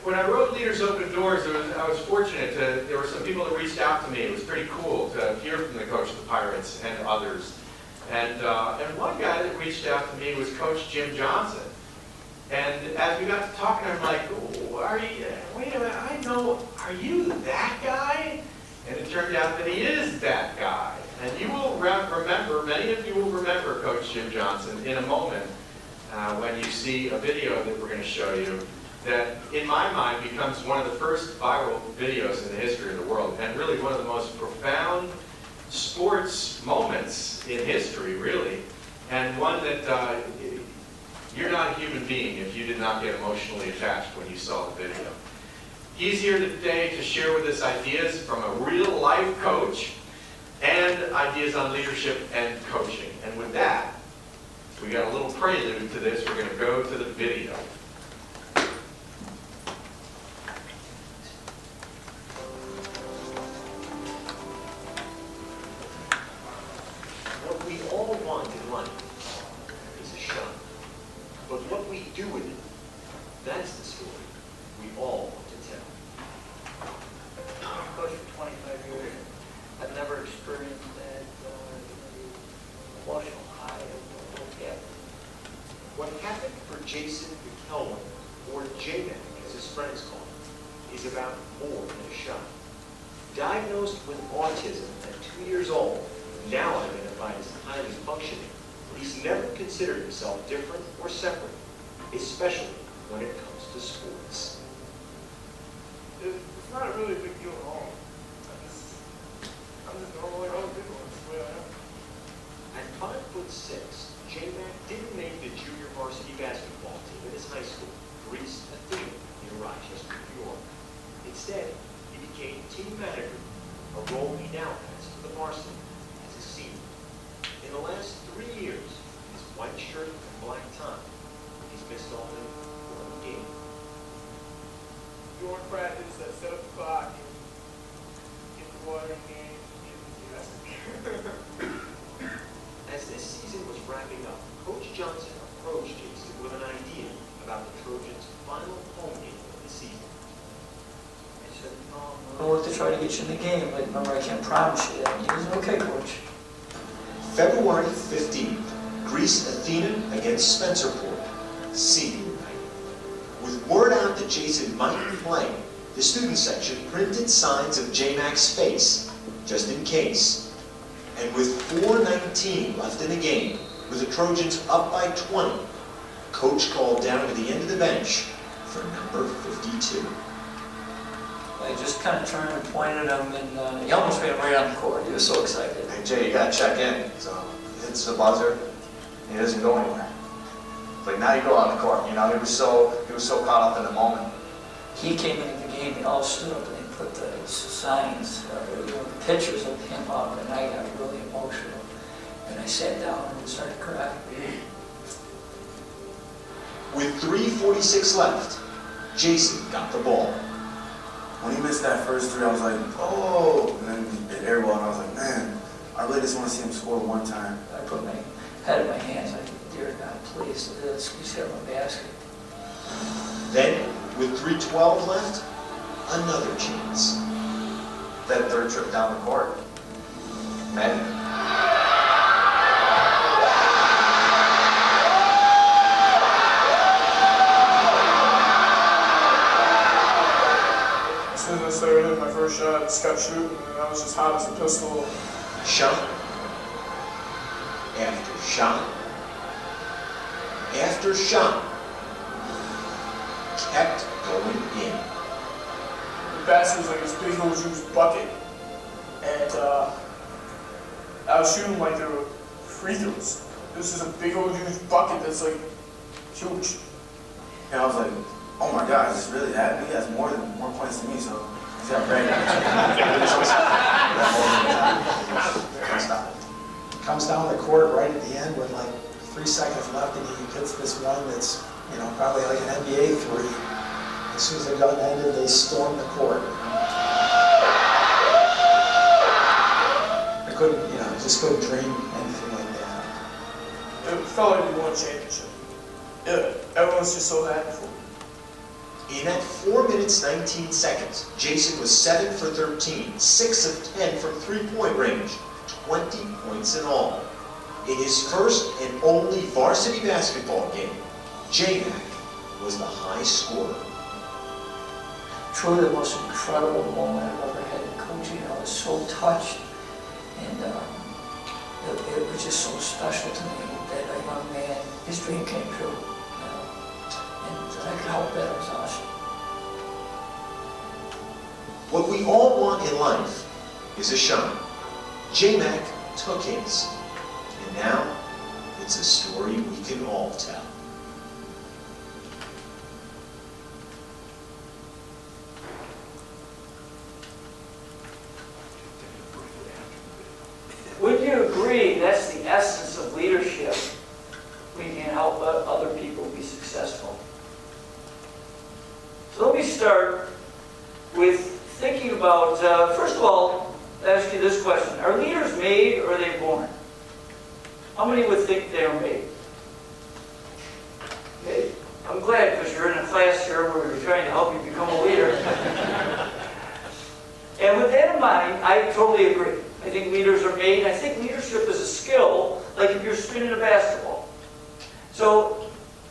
When I wrote Leaders Open Doors, I was fortunate there were some people that reached out to me. It was pretty cool to hear from the coach of the Pirates and others. And one guy that reached out to me was Coach Jim Johnson. And as we got to talking, I'm like, wait a minute, I know, are you that guy? And it turned out that he is that guy. And you will remember, many of you will remember Coach Jim Johnson in a moment when you see a video that we're going to show you that, in my mind, becomes one of the first viral videos in the history of the world, and really one of the most profound sports moments in history, really, and one that you're not a human being if you did not get emotionally attached when you saw the video. He's here today to share with us ideas from a real-life coach and ideas on leadership and coaching. And with that, we got a little prelude to this. We're going to go to the video. What we all want in life is a shot. But what we do with it, that's the story we all want to tell. I've coached for 25 years. I've never experienced that emotional high of yeah. What happened for Jason McKelvin, or J-Mac as his friends call him, is about more than a shot. Diagnosed with autism at 2 years old, now identified as highly functioning, he's never considered himself different or separate, especially when it comes to sports. It's not a really big deal at all. I'm just normal like all the people. That's the way I am. At 5'6", J-Mac didn't make the junior varsity basketball team at his high school, Greece Athena, near Rochester, New York. Instead, he became team manager, a role he now has for the varsity as a senior. In the last 3 years, his white shirt and black tie, he's missed only one game. During practice, I set up the clock and get the water in hand and get the rest. As this season was wrapping up, Coach Johnson approached Jason with an idea about the Trojans' final home game of the season. I said, I'll work to try to get you in the game, but remember, I can't promise you that. And he was okay, coach. February 15th, Greece Athena against Spencerport, senior night. With word out that Jason might play, the student section printed signs of J-Mac's face, just in case. And with 4:19 left in the game, with the Trojans up by 20, Coach called down to the end of the bench for number 52. I just kind of turned and pointed at him, and he almost made him right on the court. He was so excited. Hey Jay, you gotta check in. So he hits the buzzer, and he doesn't go anywhere. But now you go on the court. You know, he was so caught up in the moment. He came into the game, they all stood up and they put the signs, pictures of him up, and I got really emotional. And I sat down and started crying. With 3:46 left, Jason got the ball. When he missed that first three, I was like, oh, and then it airball, and I was like, man, I really just want to see him score one time. I put my head in my hands, like, dear God, please, let's get my basket. Then, with 3:12 left, another chance. That third trip down the court, man. As soon as I started hitting my first shot, I just kept shooting, and I was just hot as a pistol. Shot after shot after shot kept going in. The basket was like this big old juice bucket, and I was shooting like they were free throws. This is a big old juice bucket that's like huge. And I was like, oh my God, is this really happening? He has more points than me, so he's got ready. Comes down the court right at the end with like 3 seconds left, and he hits this one that's, probably like an NBA three. As soon as the gun ended, they stormed the court. I couldn't, just couldn't dream anything like that. It felt like we won a championship. Yeah, everyone's just so happy for me. In that 4 minutes, 19 seconds, Jason was 7 for 13, 6 of 10 from three-point range, 20 points in all. In his first and only varsity basketball game, J-Mac was the high scorer. Truly the most incredible moment I've ever had in coaching. I was so touched, and it was just so special to me that a young man, his dream came true. And I could help that. It was awesome. What we all want in life is a shine. J-Mac took his, and now it's a story we can all tell. Would you agree that's the essence of leadership? We can help other people be successful. So let me start with thinking about, first of all, ask you this question. Are leaders made or are they born? How many would think they are made? Okay. I'm glad, because you're in a class here where we're trying to help you become a leader. And with that in mind, I totally agree. I think leaders are made. I think leadership is a skill, like if you're spinning a basketball. So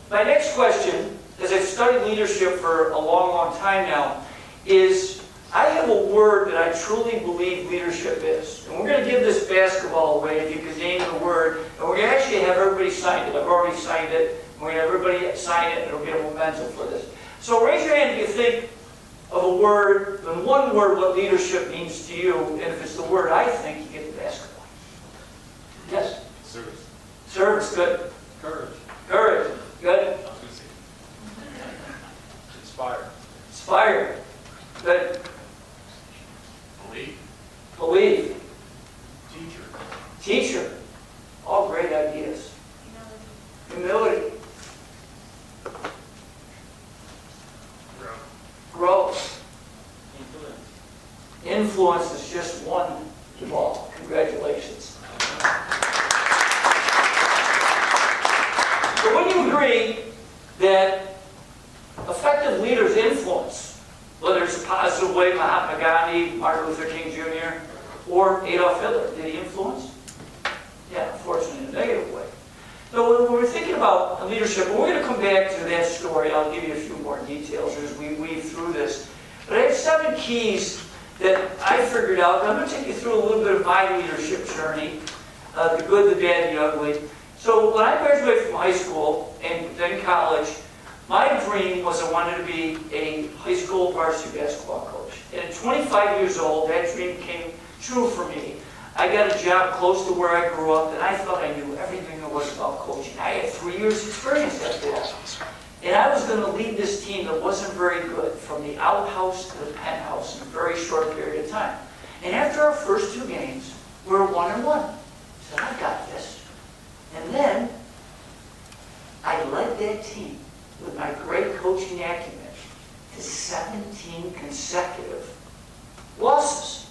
my next question, as I've studied leadership for a long, long time now, is I have a word that I truly believe leadership is. And we're going to give this basketball away, if you could name the word. And we're going to actually have everybody sign it. I've already signed it. We're going to have everybody sign it, and it'll get a momentum for this. So raise your hand if you think of a word, in one word, what leadership means to you. And if it's the word I think, you get the basketball. Yes? Service. Service, good. Courage. Courage, good. Inspire. Inspire, good. Believe. Believe. Teacher. Teacher, all great ideas. Humility. Growth. Influence is just one of all. Congratulations. So would you agree that effective leaders influence, whether it's a positive way, Mahatma Gandhi, Martin Luther King Jr., or Adolf Hitler, did he influence? Yeah, unfortunately, in a negative way. So when we're thinking about leadership, and we're going to come back to that story, I'll give you a few more details as we weave through this. But I have 7 keys that I figured out. I'm going to take you through a little bit of my leadership journey, the good, the bad, the ugly. So when I graduated from high school and then college, my dream was I wanted to be a high school varsity basketball coach. And at 25 years old, that dream came true for me. I got a job close to where I grew up, and I thought I knew everything there was about coaching. I had 3 years experience after that. And I was going to lead this team that wasn't very good, from the outhouse to the penthouse in a very short period of time. And after our first 2 games, we were 1-1. I said, I got this. And then I led that team with my great coaching acumen to 17 consecutive losses.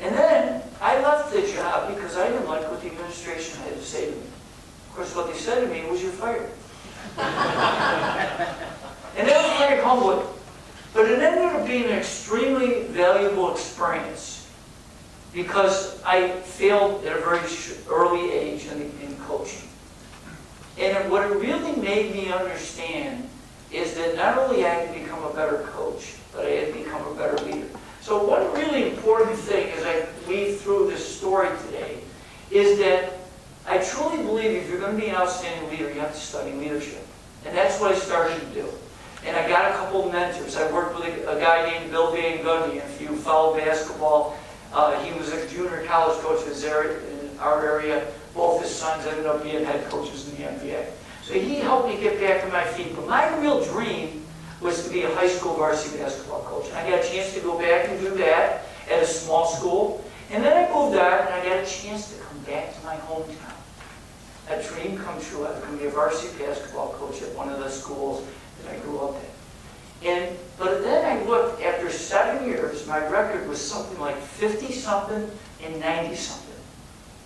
And then I left the job because I didn't like what the administration had to say to me. Of course, what they said to me was, you're fired. And that was very humbling. But it ended up being an extremely valuable experience because I failed at a very early age in coaching. And what it really made me understand is that not only I had to become a better coach, but I had to become a better leader. So one really important thing as I weave through this story today is that I truly believe if you're going to be an outstanding leader, you have to study leadership. And that's what I started to do. And I got a couple of mentors. I worked with a guy named Bill Van Gundy. If you follow basketball, he was a junior college coach in our area. Both his sons ended up being head coaches in the NBA. So he helped me get back on my feet. But my real dream was to be a high school varsity basketball coach. And I got a chance to go back and do that at a small school. And then I moved out and I got a chance to come back to my hometown. A dream come true. I was going to be a varsity basketball coach at one of the schools that I grew up in. But then I looked, after 7 years, my record was something like 50-something and 90-something.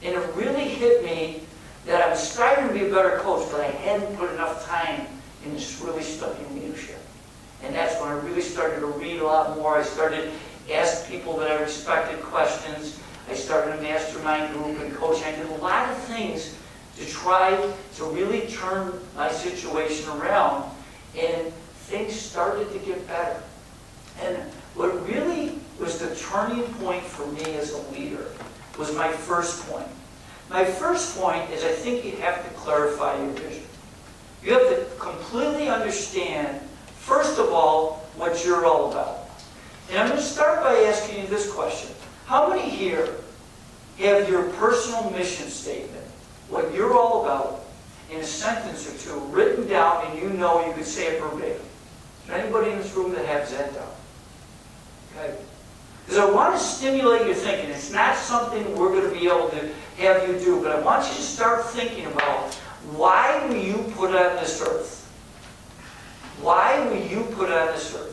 And it really hit me that I was striving to be a better coach, but I hadn't put enough time in just really studying leadership. And that's when I really started to read a lot more. I started to ask people that I respected questions. I started a mastermind group and coaching. I did a lot of things to try to really turn my situation around. And things started to get better. And what really was the turning point for me as a leader was my first point. My first point is I think you have to clarify your vision. You have to completely understand, first of all, what you're all about. And I'm going to start by asking you this question. How many here have your personal mission statement, what you're all about, in a sentence or two, written down and you know you could say it verbatim? Is there anybody in this room that has that down? Okay? Because I want to stimulate your thinking. It's not something we're going to be able to have you do, but I want you to start thinking about why were you put on this earth? Why were you put on this earth?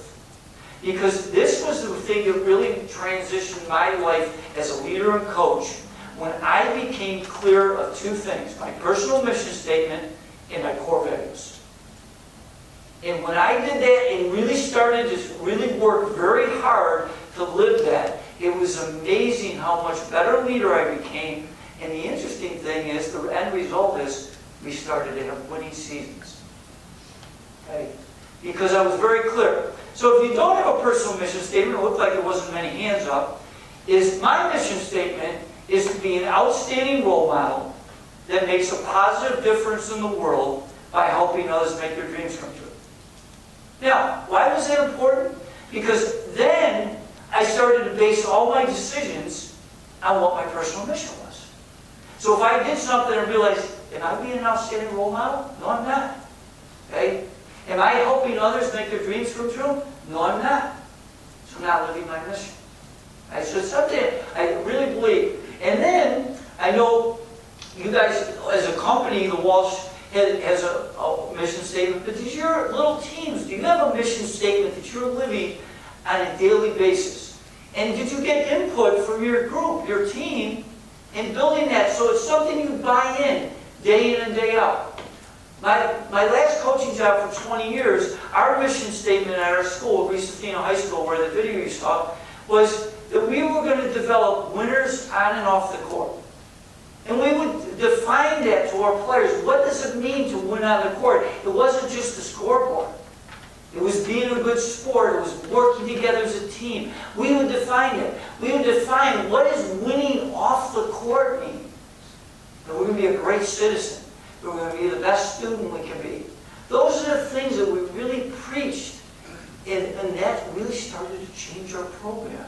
Because this was the thing that really transitioned my life as a leader and coach when I became clear of two things, my personal mission statement and my core values. And when I did that and really started to really work very hard to live that, it was amazing how much better leader I became. And the interesting thing is, the end result is, we started to have winning seasons. Okay? Because I was very clear. So if you don't have a personal mission statement, it looked like there wasn't many hands up, is my mission statement is to be an outstanding role model that makes a positive difference in the world by helping others make their dreams come true. Now, why was that important? Because then I started to base all my decisions on what my personal mission was. So if I did something and realized, am I being an outstanding role model? No, I'm not. Okay? Am I helping others make their dreams come true? No, I'm not. So I'm not living my mission. Right? So it's something I really believe. And then, I know you guys, as a company, the Walsh has a mission statement, but does your little teams, do you have a mission statement that you're living on a daily basis? And did you get input from your group, your team, in building that so it's something you buy in and day out? My last coaching job for 20 years, our mission statement at our school, Greece Athena High School, where the video you saw, was that we were going to develop winners on and off the court. And we would define that to our players. What does it mean to win on the court? It wasn't just the scoreboard. It was being a good sport. It was working together as a team. We would define it. We would define what does winning off the court mean. That we're going to be a great citizen. We're going to be the best student we can be. Those are the things that we really preached. And that really started to change our program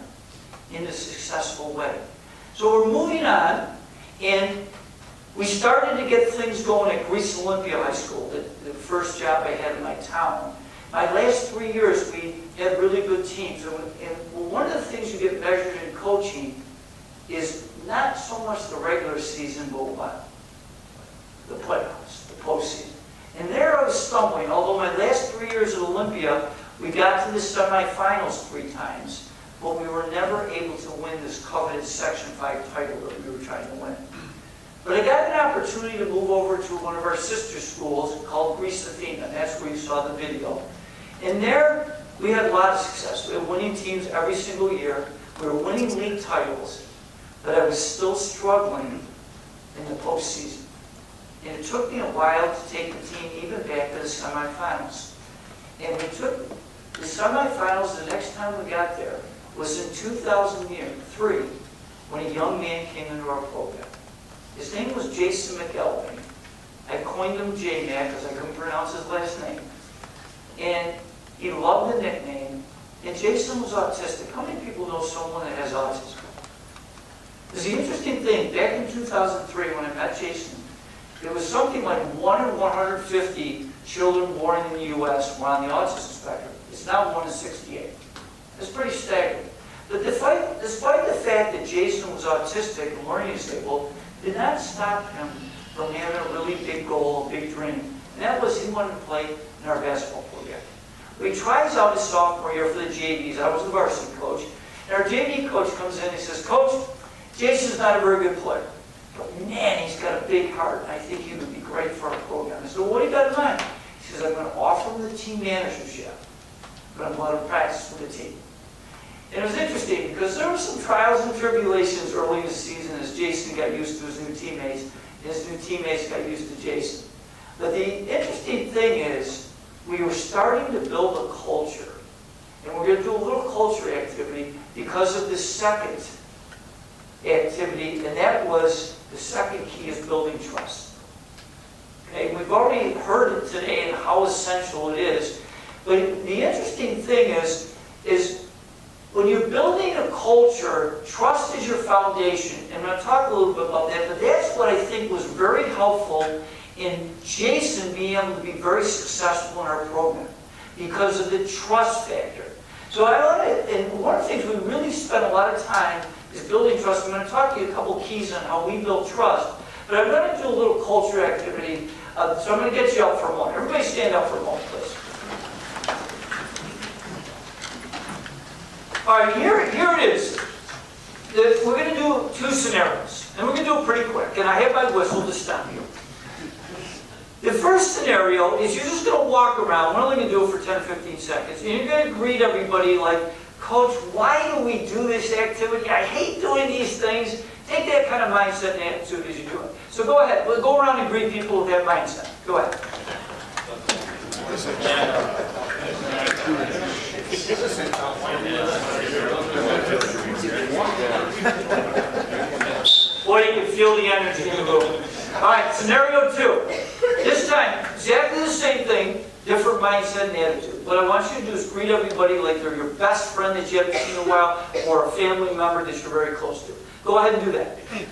in a successful way. So we're moving on, and we started to get things going at Greece Olympia High School, the first job I had in my town. My last 3 years, we had really good teams. And one of the things you get measured in coaching is not so much the regular season, but what? The playoffs, the postseason. And there I was stumbling. Although my last 3 years at Olympia, we got to the semifinals 3 times, but we were never able to win this coveted Section 5 title that we were trying to win. But I got an opportunity to move over to one of our sister schools called Greece Athena, and that's where you saw the video. And there, we had a lot of success. We had winning teams every single year. We were winning league titles, but I was still struggling in the postseason. And it took me a while to take the team even back to the semifinals. And we took the semifinals, the next time we got there, was in 2003, when a young man came into our program. His name was Jason McElveen. I coined him J-Mac because I couldn't pronounce his last name. And he loved the nickname. And Jason was autistic. How many people know someone that has autism? There's the interesting thing, back in 2003 when I met Jason, there was something like 1 in 150 children born in the U.S. were on the autism spectrum. It's now 1 in 68. It's pretty staggering. But despite the fact that Jason was autistic and learning disabled, did not stop him from having a really big goal, a big dream. And that was he wanted to play in our basketball program. He tries out his sophomore year for the JVs. I was the varsity coach. And our JV coach comes in and he says, Coach, Jason's not a very good player. But man, he's got a big heart. I think he would be great for our program. I said, well, what do you got in mind? He says, I'm going to offer him the team managership. but I'm going to practice with the team. And it was interesting because there were some trials and tribulations early in the season as Jason got used to his new teammates, and his new teammates got used to Jason. But the interesting thing is, we were starting to build a culture. And we're going to do a little culture activity because of the second activity, and that was the second key is building trust. Okay, we've already heard it today and how essential it is. But the interesting thing is when you're building a culture, trust is your foundation. And I'm going to talk a little bit about that, but that's what I think was very helpful in Jason being able to be very successful in our program because of the trust factor. So and one of the things we really spent a lot of time is building trust. I'm going to talk to you a couple keys on how we build trust. But I'm going to do a little culture activity. So I'm going to get you up for a moment. Everybody stand up for a moment, please. All right, here it is. We're going to do two scenarios. And we're going to do it pretty quick. And I have my whistle to stop you. The first scenario is you're just going to walk around. We're only going to do it for 10, 15 seconds. And you're going to greet everybody like, Coach, why do we do this activity? I hate doing these things. Take that kind of mindset and attitude as you do it. So go ahead. We'll go around and greet people with that mindset. Go ahead. Boy, you can feel the energy in the room. All right, scenario 2. This time, exactly the same thing, different mindset and attitude. What I want you to do is greet everybody like they're your best friend that you haven't seen in a while or a family member that you're very close to. Go ahead and do that. Thank you.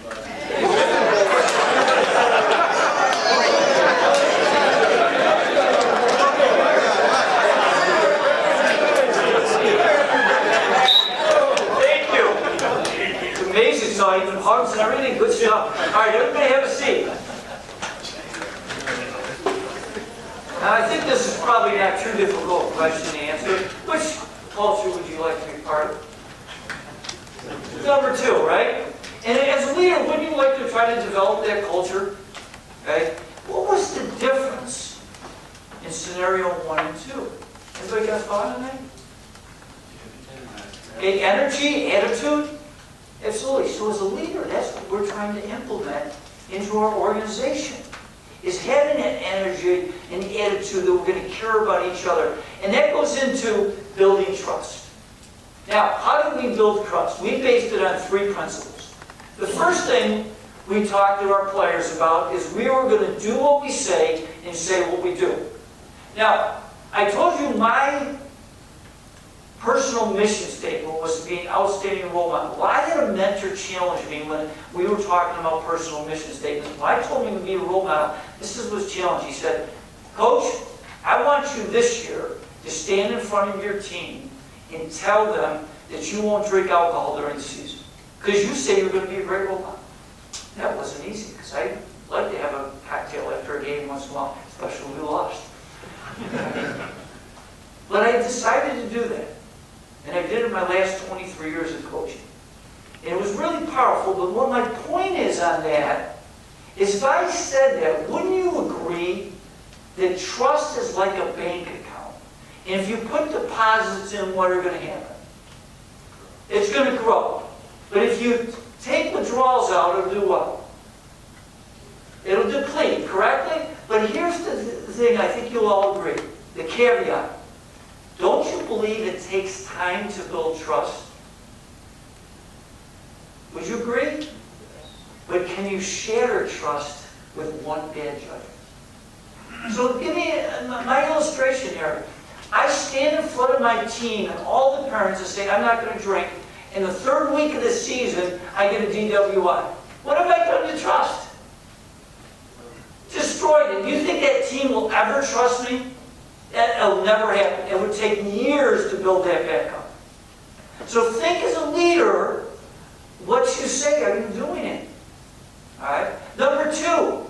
It's amazing. So even hugs and everything, good stuff. All right, everybody have a seat. Now, I think this is probably not too difficult a question to answer. Which culture would you like to be part of? Number 2, right? And as a leader, wouldn't you like to try to develop that culture? Okay? What was the difference in scenario 1 and 2? Anybody got a thought on that? Okay, energy, attitude? Absolutely. So as a leader, that's what we're trying to implement into our organization. Is having that energy and attitude that we're going to care about each other. And that goes into building trust. Now, how do we build trust? We based it on 3 principles. The first thing we talked to our players about is we were going to do what we say and say what we do. Now, I told you my personal mission statement was to be an outstanding role model. Well, I had a mentor challenge me when we were talking about personal mission statements. When I told him to be a role model, this is his challenge. He said, Coach, I want you this year to stand in front of your team and tell them that you won't drink alcohol during the season. Because you say you're going to be a great role model. That wasn't easy, because I like to have a cocktail after a game once in a while, especially when we lost. But I decided to do that. And I did it in my last 23 years of coaching. And it was really powerful, but what my point is on that is if I said that, wouldn't you agree that trust is like a bank account? And if you put deposits in, what are going to happen? It's going to grow. But if you take withdrawals out, it'll do what? It'll deplete, correctly? But here's the thing I think you'll all agree, the caveat. Don't you believe it takes time to build trust? Would you agree? But can you shatter trust with one bad judgment? So give me my illustration here. I stand in front of my team and all the parents and say, I'm not going to drink. In the 3rd week of the season, I get a DWI. What have I done to trust? Destroyed it. Do you think that team will ever trust me? It'll never happen. It would take years to build that back up. So think as a leader, what you say, are you doing it? All right? Number 2,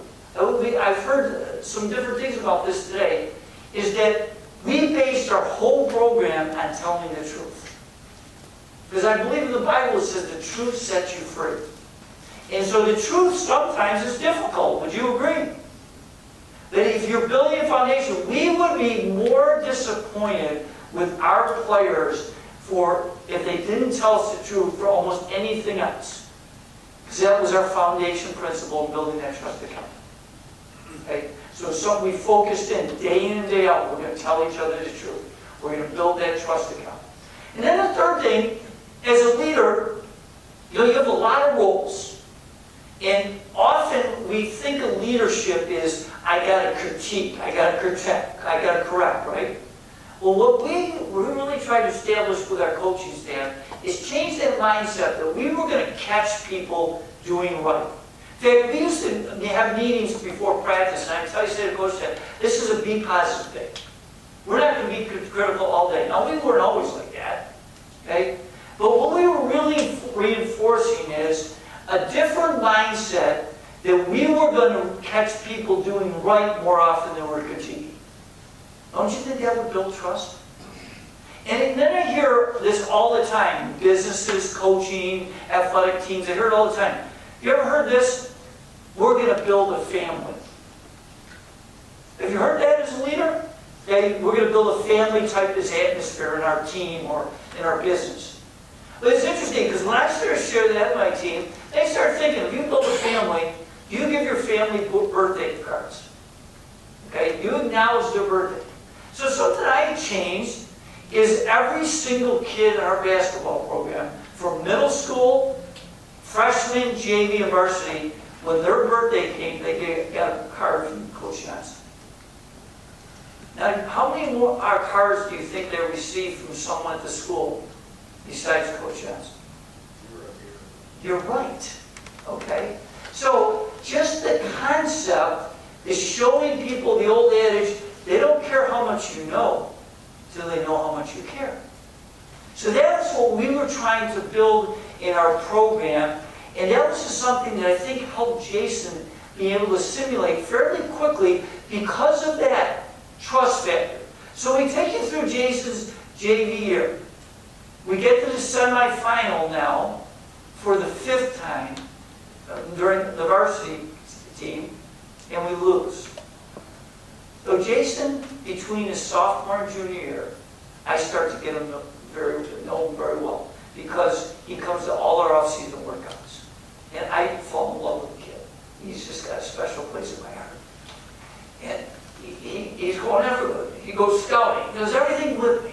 I've heard some different things about this today, is that we based our whole program on telling the truth. Because I believe in the Bible it says the truth sets you free. And so the truth sometimes is difficult. Would you agree? That if you're building a foundation, we would be more disappointed with our players if they didn't tell us the truth for almost anything else. Because that was our foundation principle in building that trust account. Okay? So it's something we focused in and day out. We're going to tell each other the truth. We're going to build that trust account. And then the third thing, as a leader, you have a lot of roles. And often we think of leadership is, I got to critique, I got to protect, I got to correct, right? Well, what we really tried to establish with our coaching staff is change that mindset that we were going to catch people doing right. In fact, we used to have meetings before practice, and I tell you, say to coach staff, this is a be positive thing. We're not going to be critical all day. Now, we weren't always like that, okay? But what we were really reinforcing is a different mindset that we were going to catch people doing right more often than we're critiquing. Don't you think that would build trust? And then I hear this all the time. Businesses, coaching, athletic teams, I hear it all the time. You ever heard this? We're going to build a family. Have you heard that as a leader? Okay, we're going to build a family type this atmosphere in our team or in our business. But it's interesting because when I started sharing that with my team, they started thinking, if you build a family, you give your family birthday cards. Okay, you acknowledge their birthday. So something I changed is every single kid in our basketball program, from middle school, freshman, JV, and varsity, when their birthday came, they got a card from Coach Johnson. Now, how many more cards do you think they received from someone at the school besides Coach Johnson? You're right. Okay? So, just the concept is showing people the old adage, they don't care how much you know till they know how much you care. So that's what we were trying to build in our program, and that was just something that I think helped Jason be able to simulate fairly quickly because of that trust factor. So we take you through Jason's JV year. We get to the semifinal now for the 5th time during the varsity team, and we lose. So Jason, between his sophomore and junior year, I start to get him know him very well because he comes to all our off-season workouts. And I fall in love with the kid. He's just got a special place in my heart. And he's going everywhere. He goes scouting. He does everything with me.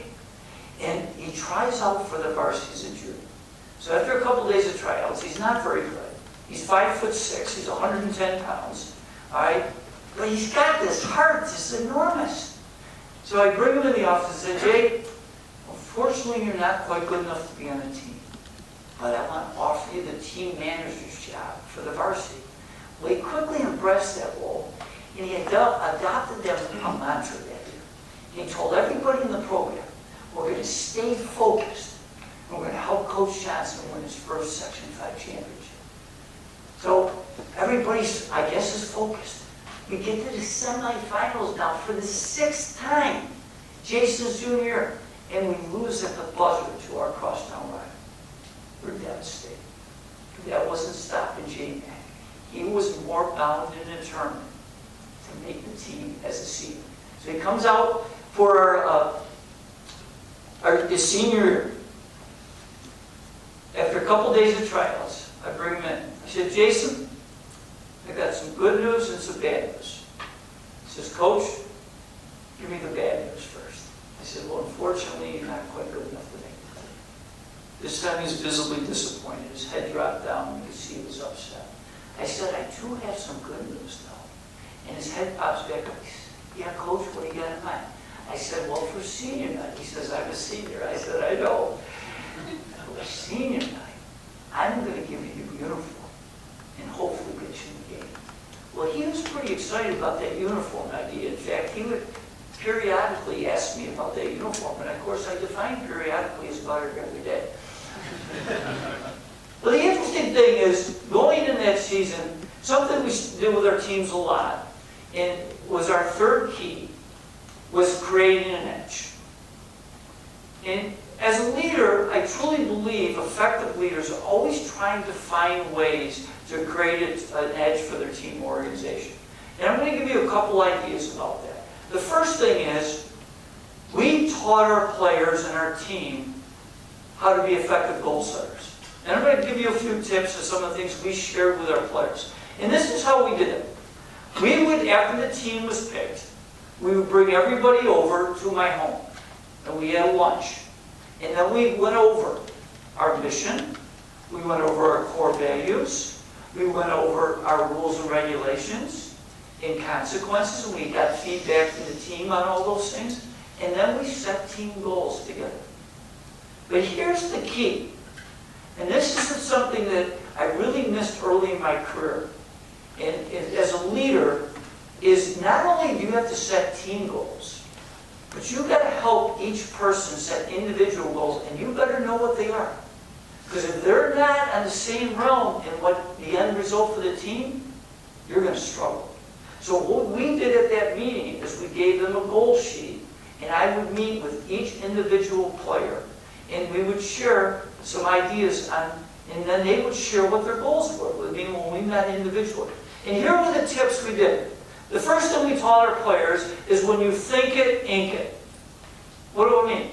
And he tries out for the varsity in June. So after a couple days of tryouts, he's not very good. He's 5'6", he's 110 pounds. All right? But he's got this heart, it's enormous. So I bring him in the office and say, Jay, unfortunately you're not quite good enough to be on the team. But I want to offer you the team manager's job for the varsity. Well, he quickly embraced that role, and he adopted them a mantra that year. He told everybody in the program, we're going to stay focused. We're going to help Coach Johnson win his first Section 5 championship. So everybody's, I guess, is focused. We get to the semifinals now for the 6th time, Jason's junior year, and we lose at the buzzer to our crosstown rival. We're devastated. That wasn't stopping Jay Mack. He was more bound and determined to make the team as a senior. So he comes out for his senior year. After a couple days of tryouts, I bring him in. I said, Jason, I got some good news and some bad news. He says, Coach, give me the bad news first. I said, well, unfortunately, you're not quite good enough to make the team. This time he's visibly disappointed. His head dropped down. You could see he was upset. I said, I do have some good news, though. And his head pops back up. He says, yeah, Coach, what do you got in mind? I said, well, for senior night. He says, I'm a senior. I said, I know. For senior night, I'm going to give you your uniform and hopefully get you in the game. Well, he was pretty excited about that uniform idea. In fact, he would periodically ask me about that uniform. And of course, I define periodically as about every day. Well, the interesting thing is, going in that season, something we did with our teams a lot, and was our third key, was creating an edge. And as a leader, I truly believe effective leaders are always trying to find ways to create an edge for their team organization. And I'm going to give you a couple ideas about that. The first thing is, we taught our players and our team how to be effective goal setters. And I'm going to give you a few tips of some of the things we shared with our players. And this is how we did it. We would, after the team was picked, we would bring everybody over to my home. And we had lunch. And then we went over our mission. We went over our core values. We went over our rules and regulations and consequences. And we got feedback from the team on all those things. And then we set team goals together. But here's the key. And this is something that I really missed early in my career. And as a leader, is not only do you have to set team goals, but you've got to help each person set individual goals, and you better know what they are. Because if they're not on the same realm in what the end result for the team, you're going to struggle. So what we did at that meeting is we gave them a goal sheet, and I would meet with each individual player, and we would share some ideas on, and then they would share what their goals were with me when we met individually. And here were the tips we did. The first thing we taught our players is when you think it, ink it. What do I mean?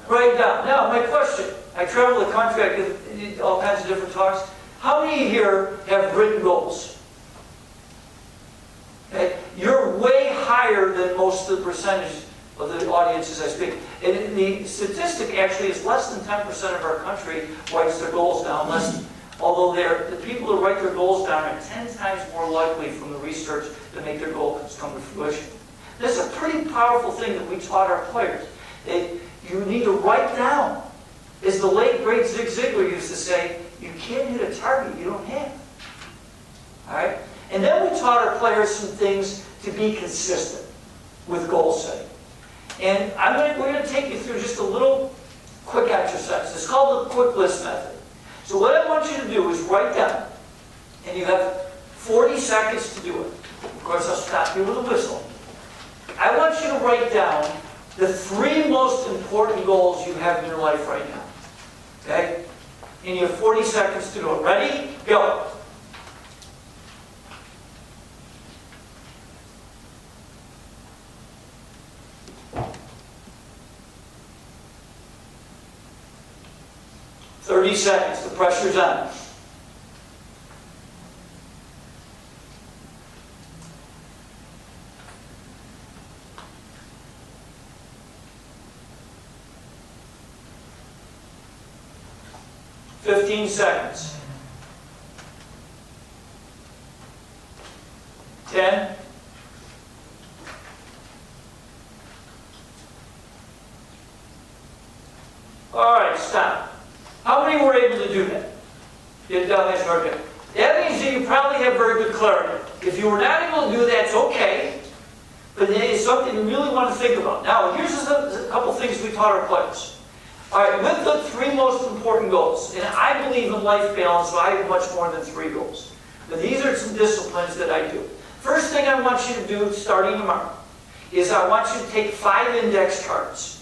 Write it down. Now, my question. I travel the country, I give all kinds of different talks. How many here have written goals? Okay. You're way higher than most of the percentage of the audiences I speak. And the statistic actually is less than 10% of our country writes their goals down. Although the people who write their goals down are 10 times more likely from the research to make their goals come to fruition. This is a pretty powerful thing that we taught our players. You need to write down. As the late, great Zig Ziglar used to say, you can't hit a target you don't have. All right? And then we taught our players some things to be consistent with goal setting. And we're going to take you through just a little quick exercise. It's called the quick list method. So what I want you to do is write down, and you have 40 seconds to do it. Of course, I'll stop you with a whistle. I want you to write down the 3 most important goals you have in your life right now. Okay? And you have 40 seconds to do it. Ready? Go. "30 seconds. The pressure's on. "15 seconds. 10. 'All right, stop. How many were able to do that? Get down that short. That means that you probably have very good clarity. If you were not able to do that, it's okay. But it's something you really want to think about. Now, here's a couple things we taught our players. All right, with the 3 most important goals, and I believe in life balance, so I have much more than 3 goals. But these are some disciplines that I do. First thing I want you to do, starting tomorrow, is I want you to take 5 index cards.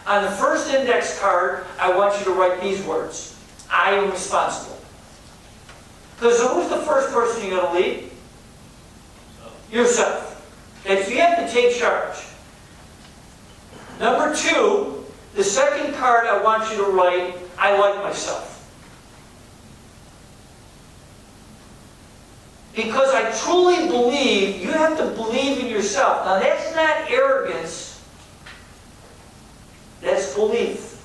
On the first index card, I want you to write these words. I am responsible. Because who's the first person you're going to lead? Yourself. Okay, so you have to take charge. Number 2, the second card I want you to write, I like myself. Because I truly believe, you have to believe in yourself. Now that's not arrogance. That's belief.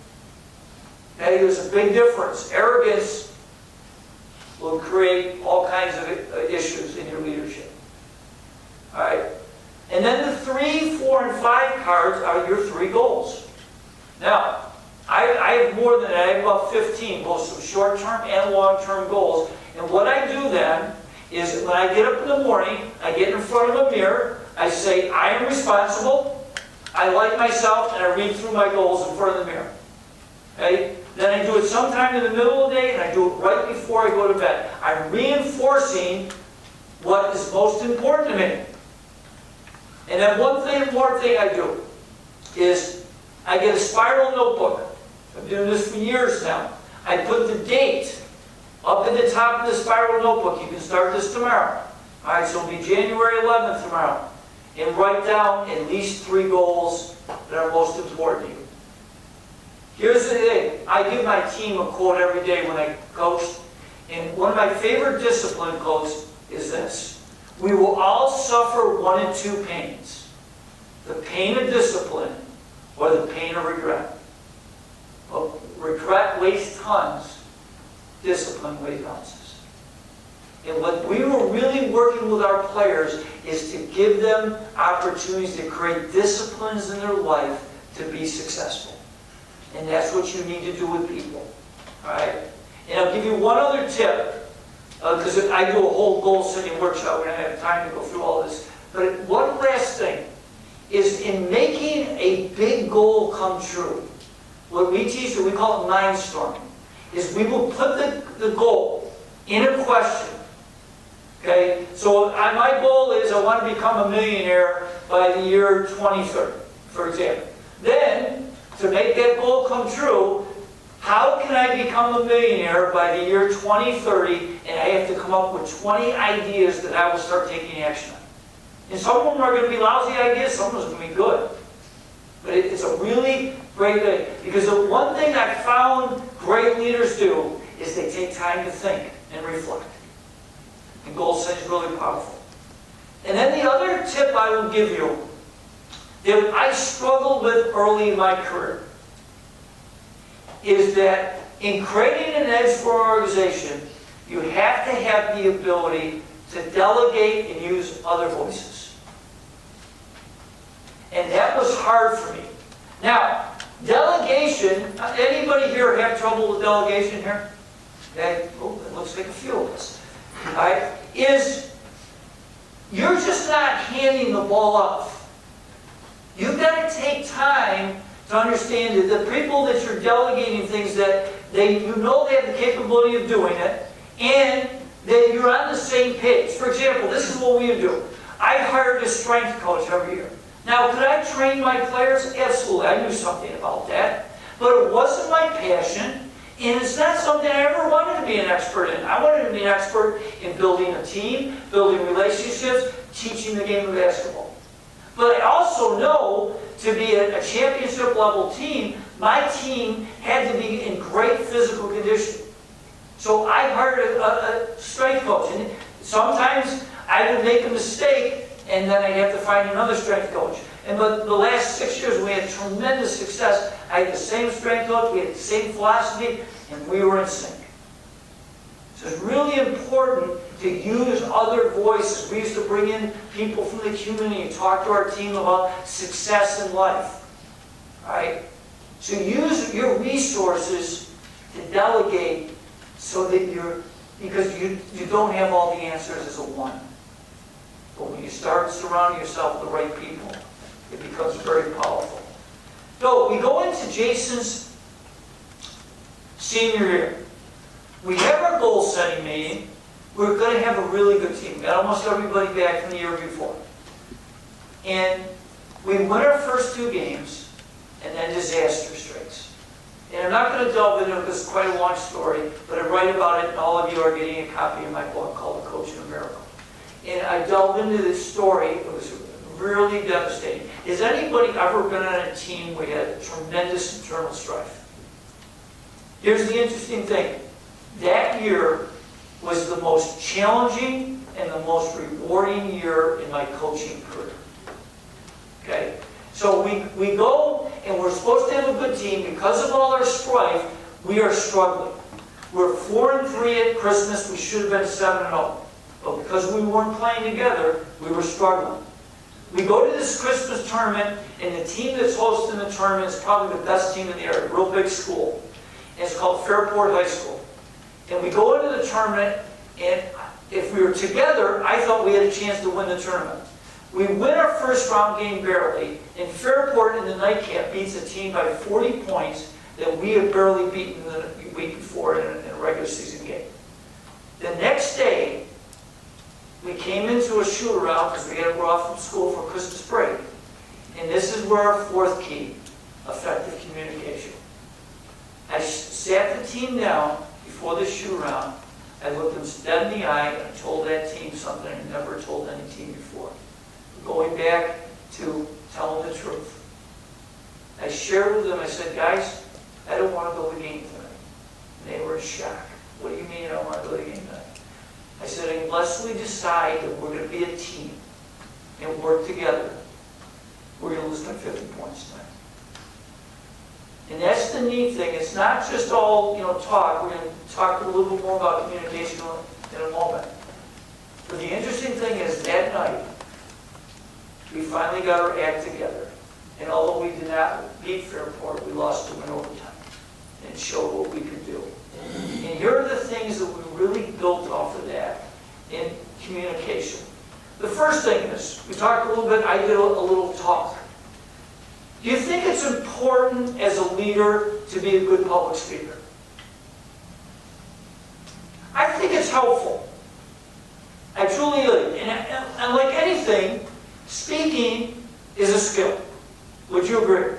Okay, there's a big difference. Arrogance will create all kinds of issues in your leadership. All right? And then the 3, 4, and 5 cards are your 3 goals. Now, I have more than that. I have about 15, both some short-term and long-term goals. And what I do then is when I get up in the morning, I get in front of a mirror, I say, I am responsible, I like myself, and I read through my goals in front of the mirror. Okay? Then I do it sometime in the middle of the day, and I do it right before I go to bed. I'm reinforcing what is most important to me. And then one more thing I do is I get a spiral notebook. I've been doing this for years now. I put the date up at the top of the spiral notebook. You can start this tomorrow. All right, so it'll be January 11th tomorrow. And write down at least 3 goals that are most important to you. Here's the thing. I give my team a quote every day when I coach. And one of my favorite discipline quotes is this. We will all suffer one of 2 pains. The pain of discipline or the pain of regret. Well, regret weighs tons. Discipline weighs ounces. And what we were really working with our players is to give them opportunities to create disciplines in their life to be successful. And that's what you need to do with people. All right? And I'll give you one other tip, because I do a whole goal setting workshop. We don't have time to go through all this. But one last thing is in making a big goal come true, what we teach, we call it mindstorming, is we will put the goal in a question. Okay, so my goal is I want to become a millionaire by the year 2030, for example. Then, to make that goal come true, how can I become a millionaire by the year 2030? And I have to come up with 20 ideas that I will start taking action on. And some of them are going to be lousy ideas, some of them are going to be good. But it's a really great thing. Because the one thing I found great leaders do is they take time to think and reflect. And goal setting is really powerful. And then the other tip I will give you that I struggled with early in my career is that in creating an edge for an organization, you have to have the ability to delegate and use other voices. And that was hard for me. Now, delegation, anybody here have trouble with delegation here? Okay, oh, it looks like a few of us. Right, is you're just not handing the ball off. You've got to take time to understand that the people that you're delegating things that you know they have the capability of doing it, and that you're on the same page. For example, this is what we do. I hired a strength coach every year. Now, could I train my players? Absolutely. I knew something about that. But it wasn't my passion. And it's not something I ever wanted to be an expert in. I wanted to be an expert in building a team, building relationships, teaching the game of basketball. But I also know to be a championship level team, my team had to be in great physical condition. So I hired a strength coach. And sometimes I would make a mistake and then I'd have to find another strength coach. But the last 6 years we had tremendous success. I had the same strength coach, we had the same philosophy, and we were in sync. So it's really important to use other voices. We used to bring in people from the community and talk to our team about success in life. Right? So use your resources to delegate so that because you don't have all the answers as a one. But when you start surrounding yourself with the right people, it becomes very powerful. So we go into Jason's senior year. We have our goal setting meeting. We're going to have a really good team. We got almost everybody back from the year before. And we win our first 2 games, and then disaster strikes. And I'm not going to delve into it because it's quite a long story, but I write about it, and all of you are getting a copy of my book called The Coaching of Miracle. And I delved into this story. It was really devastating. Has anybody ever been on a team where you had tremendous internal strife? Here's the interesting thing. That year was the most challenging and the most rewarding year in my coaching career. Okay? So we go and we're supposed to have a good team. Because of all our strife, we are struggling. We're 4-3 at Christmas. We should have been 7-0. But because we weren't playing together, we were struggling. We go to this Christmas tournament, and the team that's hosting the tournament is probably the best team in the area, a real big school. And it's called Fairport High School. And we go into the tournament, and if we were together, I thought we had a chance to win the tournament. We win our first round game barely, and Fairport in the nightcap beats a team by 40 points that we had barely beaten the week before in a regular season game. The next day, we came into a shoot-around because we're off from school for Christmas break. And this is where our 4th key, effective communication. I sat the team down before the shoot-around. I looked them dead in the eye and I told that team something I never told any team before. Going back to telling the truth. I shared with them, I said, guys, I don't want to go to the game tonight. And they were in shock. What do you mean you don't want to go to the game tonight? I said, unless we decide that we're going to be a team and work together, we're going to lose by 50 points tonight. And that's the neat thing. It's not just all, talk. We're going to talk a little bit more about communication in a moment. But the interesting thing is that night, we finally got our act together. And although we did not beat Fairport, we lost to in overtime. And it showed what we could do. And here are the things that we really built off of that in communication. The first thing is, we talked a little bit, I did a little talk. Do you think it's important as a leader to be a good public speaker? I think it's helpful. I truly do. And like anything, speaking is a skill. Would you agree?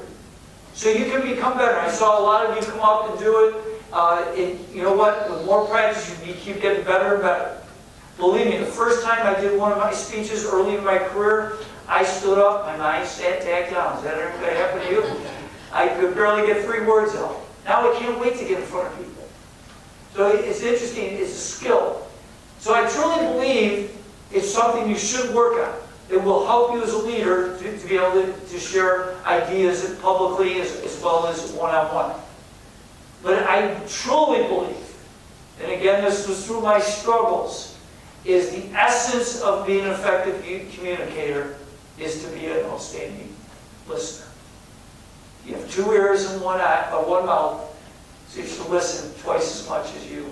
So you can become better. I saw a lot of you come up and do it. You know what? With more practice, you keep getting better and better. Believe me, the first time I did one of my speeches early in my career, I stood up, my mind sat back down. Is that ever going to happen to you? I could barely get 3 words out. Now I can't wait to get in front of people. So it's interesting. It's a skill. So I truly believe it's something you should work on. It will help you as a leader to be able to share ideas publicly as well as one-on-one. But I truly believe, and again, this was through my struggles, is the essence of being an effective communicator is to be an outstanding listener. You have 2 ears and one mouth, so you should listen twice as much as you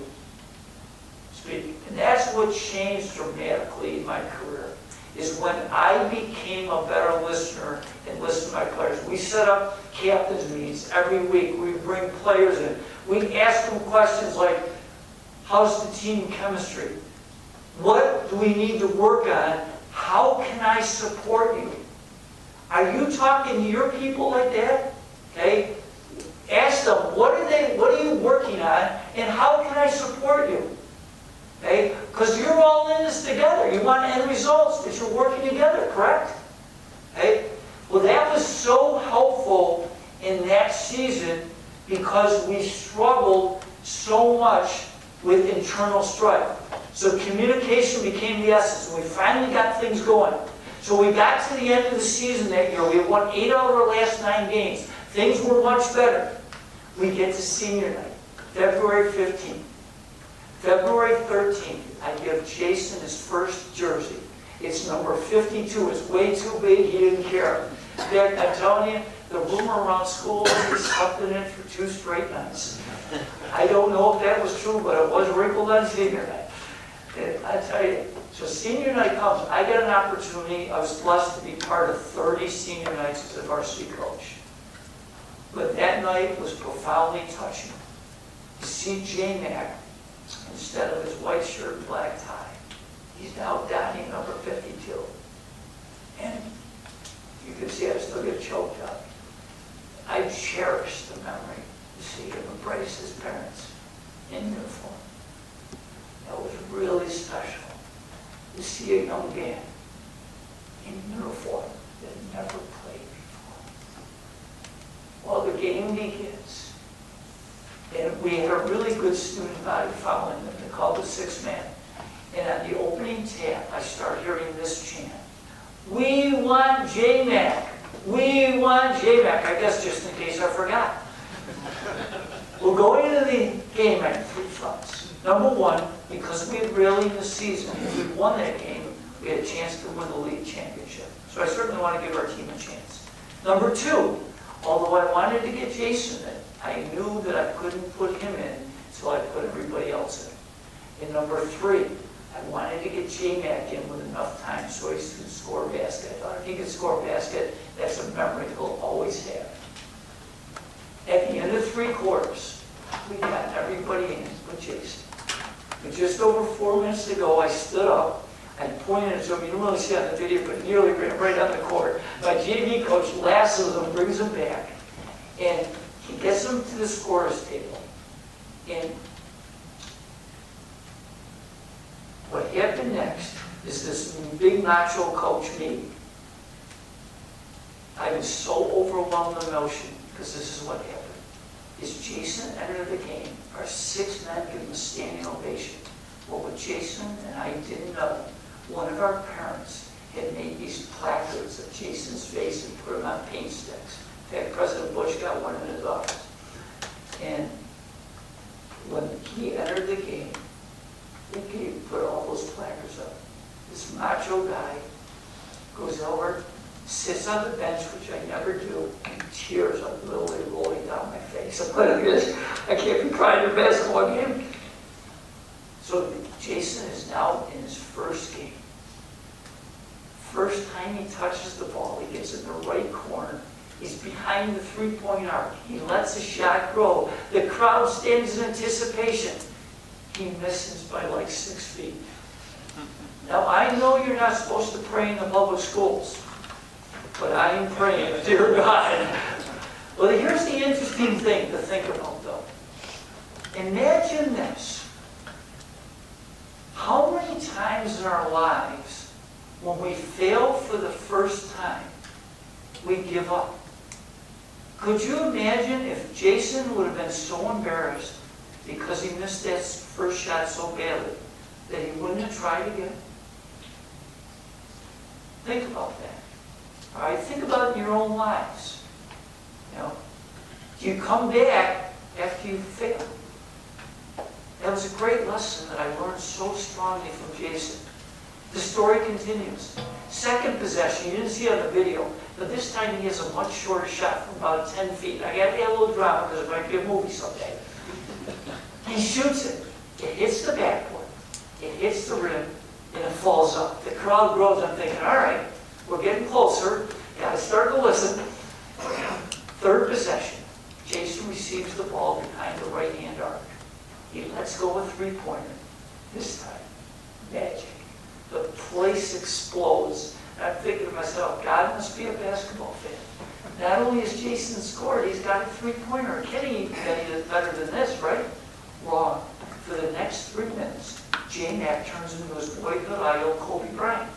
speak. And that's what changed dramatically in my career, is when I became a better listener and listened to my players. We set up captains meetings every week. We bring players in. We ask them questions like, how's the team chemistry? What do we need to work on? How can I support you? Are you talking to your people like that? Okay? Ask them, what are you working on, and how can I support you? Okay? Because you're all in this together. You want end results, but you're working together, correct? Okay? Well, that was so helpful in that season because we struggled so much with internal strife. So communication became the essence. We finally got things going. So we got to the end of the season that year. We had won 8 out of our last 9 games. Things were much better. We get to senior night, February 15th. February 13th, I give Jason his first jersey. It's number 52. It's way too big. He didn't care. In fact, I'm telling you, the rumor around school he slept in it for 2 straight nights. I don't know if that was true, but it was wrinkled on senior night. And I tell you, so senior night comes. I get an opportunity. I was blessed to be part of 30 senior nights as a varsity coach. But that night was profoundly touching. You see J Mac, instead of his white shirt and black tie, he's now donning number 52. And you can see I still get choked up. I cherish the memory to see him embrace his parents in uniform. That was really special to see a young man in uniform that never played before. Well, the game begins. And we had a really good student body following them. They called the 6th man. And on the opening tap, I start hearing this chant. We want J-Mac. We want J-Mac. I guess just in case I forgot. Well, going into the game, I had 3 fronts. Number 1, because we had rallied in the season, if we won that game, we had a chance to win the league championship. So I certainly want to give our team a chance. Number 2, although I wanted to get Jason in, I knew that I couldn't put him in until I put everybody else in. And number 3, I wanted to get J-Mac in with enough time so he could score a basket. I thought if he could score a basket, that's a memory he'll always have. At the end of 3 quarters, we got everybody in but Jason. But just over 4 minutes to go, I stood up and pointed at him. You don't really see on the video, but nearly right on the court. My JV coach lassos him, brings him back, and he gets him to the scorer's table. And What happened next is this big macho coach me. I was so overwhelmed with emotion, because this is what happened. As Jason entered the game, our 6 men gave him a standing ovation. Well, what Jason and I didn't know, one of our parents had made these placards of Jason's face and put them on paint sticks. In fact, President Bush got one in his office. And when he entered the game, he put all those placards up. This macho guy goes over, sits on the bench, which I never do, and tears are literally rolling down my face. I'm like this. I can't be crying in a basketball game. So Jason is now in his first game. First time he touches the ball, he gets in the right corner. He's behind the three-point arc. He lets the shot grow. The crowd stands in anticipation. He misses by like 6 feet. Now, I know you're not supposed to pray in the public schools, but I am praying, dear God. Well, here's the interesting thing to think about, though. Imagine this. How many times in our lives, when we fail for the first time, we give up? Could you imagine if Jason would have been so embarrassed because he missed that first shot so badly that he wouldn't have tried again? Think about that. All right, think about it in your own lives. You know, do you come back after you fail? That was a great lesson that I learned so strongly from Jason. The story continues. Second possession, you didn't see it on the video, but this time he has a much shorter shot from about 10 feet. I got to add a little drama because it might be a movie someday. He shoots it. It hits the backboard. It hits the rim, and it falls up. The crowd grows. I'm thinking, all right, we're getting closer. Got to start to listen. Third possession. Jason receives the ball behind the right-hand arc. He lets go a three-pointer. This time, magic. The place explodes. And I'm thinking to myself, God must be a basketball fan. Not only has Jason scored, he's got a three-pointer. Kenny is better than this, right? Wrong. For the next 3 minutes, J-Mac turns into his boyhood idol, Kobe Bryant.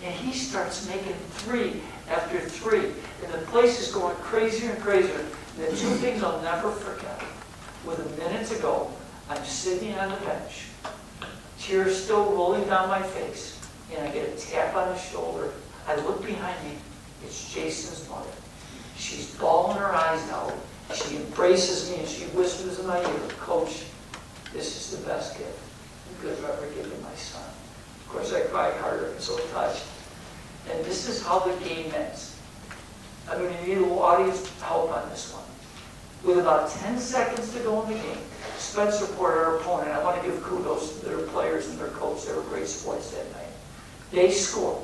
And he starts making 3 after 3. And the place is going crazier and crazier. And the 2 things I'll never forget. With a minute to go, I'm sitting on the bench. Tears still rolling down my face. And I get a tap on the shoulder. I look behind me. It's Jason's mother. She's bawling her eyes out. She embraces me and she whispers in my ear, Coach, this is the best gift you could have ever given my son. Of course, I cried harder and so touched. And this is how the game ends. I'm going to need a little audience help on this one. With about 10 seconds to go in the game, Spencer Porter, our opponent, I want to give kudos to their players and their coach. They were great sports that night. They score.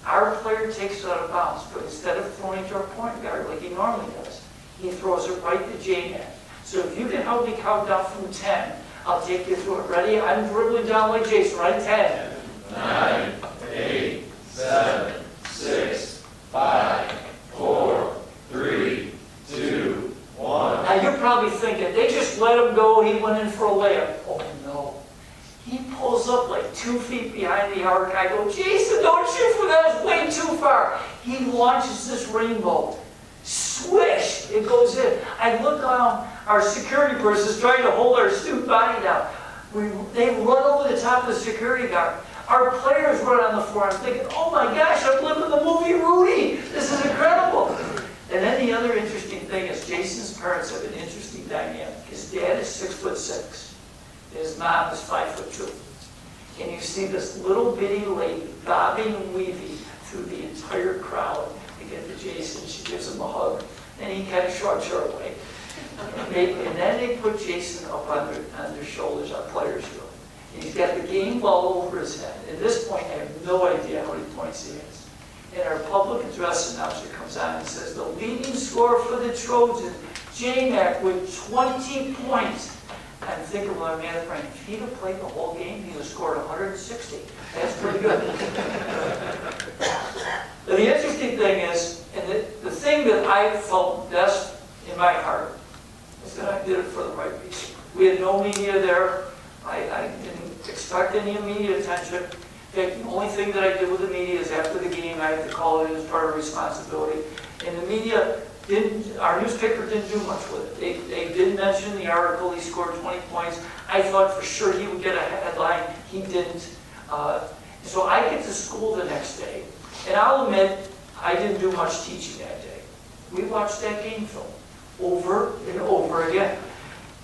Our player takes it out of bounds, but instead of throwing it to our point guard like he normally does, he throws it right to J-Man. So if you can help me count down from 10, I'll take you through it. Ready? I'm dribbling down like Jason, right? 10. 9, 8, 7, 6, 5, 4, 3, 2, 1. Now you're probably thinking, they just let him go, he went in for a layup. Oh no. He pulls up like 2 feet behind the arc. I go, Jason, don't shoot from that, it's way too far. He launches this rainbow. Swish, it goes in. I look on, our security person is trying to hold our student body down. They run over the top of the security guard. Our players run on the floor. I'm thinking, oh my gosh, I'm living the movie Rudy. This is incredible. And then the other interesting thing is Jason's parents have an interesting dynamic. His dad is 6'6". His mom is 5'2". And you see this little bitty lady bobbing and weaving through the entire crowd to get to Jason. She gives him a hug, and he kind of shrugs her away. And then they put Jason up on their shoulders, our players do. And he's got the game ball over his head. At this point, I have no idea how many points he has. And our public address announcer comes on and says, the leading scorer for the Trojans, J-Mac, with 20 points. I'm thinking, well, man, if he'd have played the whole game, he'd have scored 160. That's pretty good. But the interesting thing is, and the thing that I felt best in my heart is that I did it for the right reason. We had no media there. I didn't expect any immediate attention. In fact, the only thing that I did with the media is after the game, I had to call it in as part of responsibility. And the media didn't, our newspaper didn't do much with it. They did mention the article, he scored 20 points. I thought for sure he would get a headline. He didn't. So I get to school the next day. And I'll admit, I didn't do much teaching that day. We watched that game film over and over again.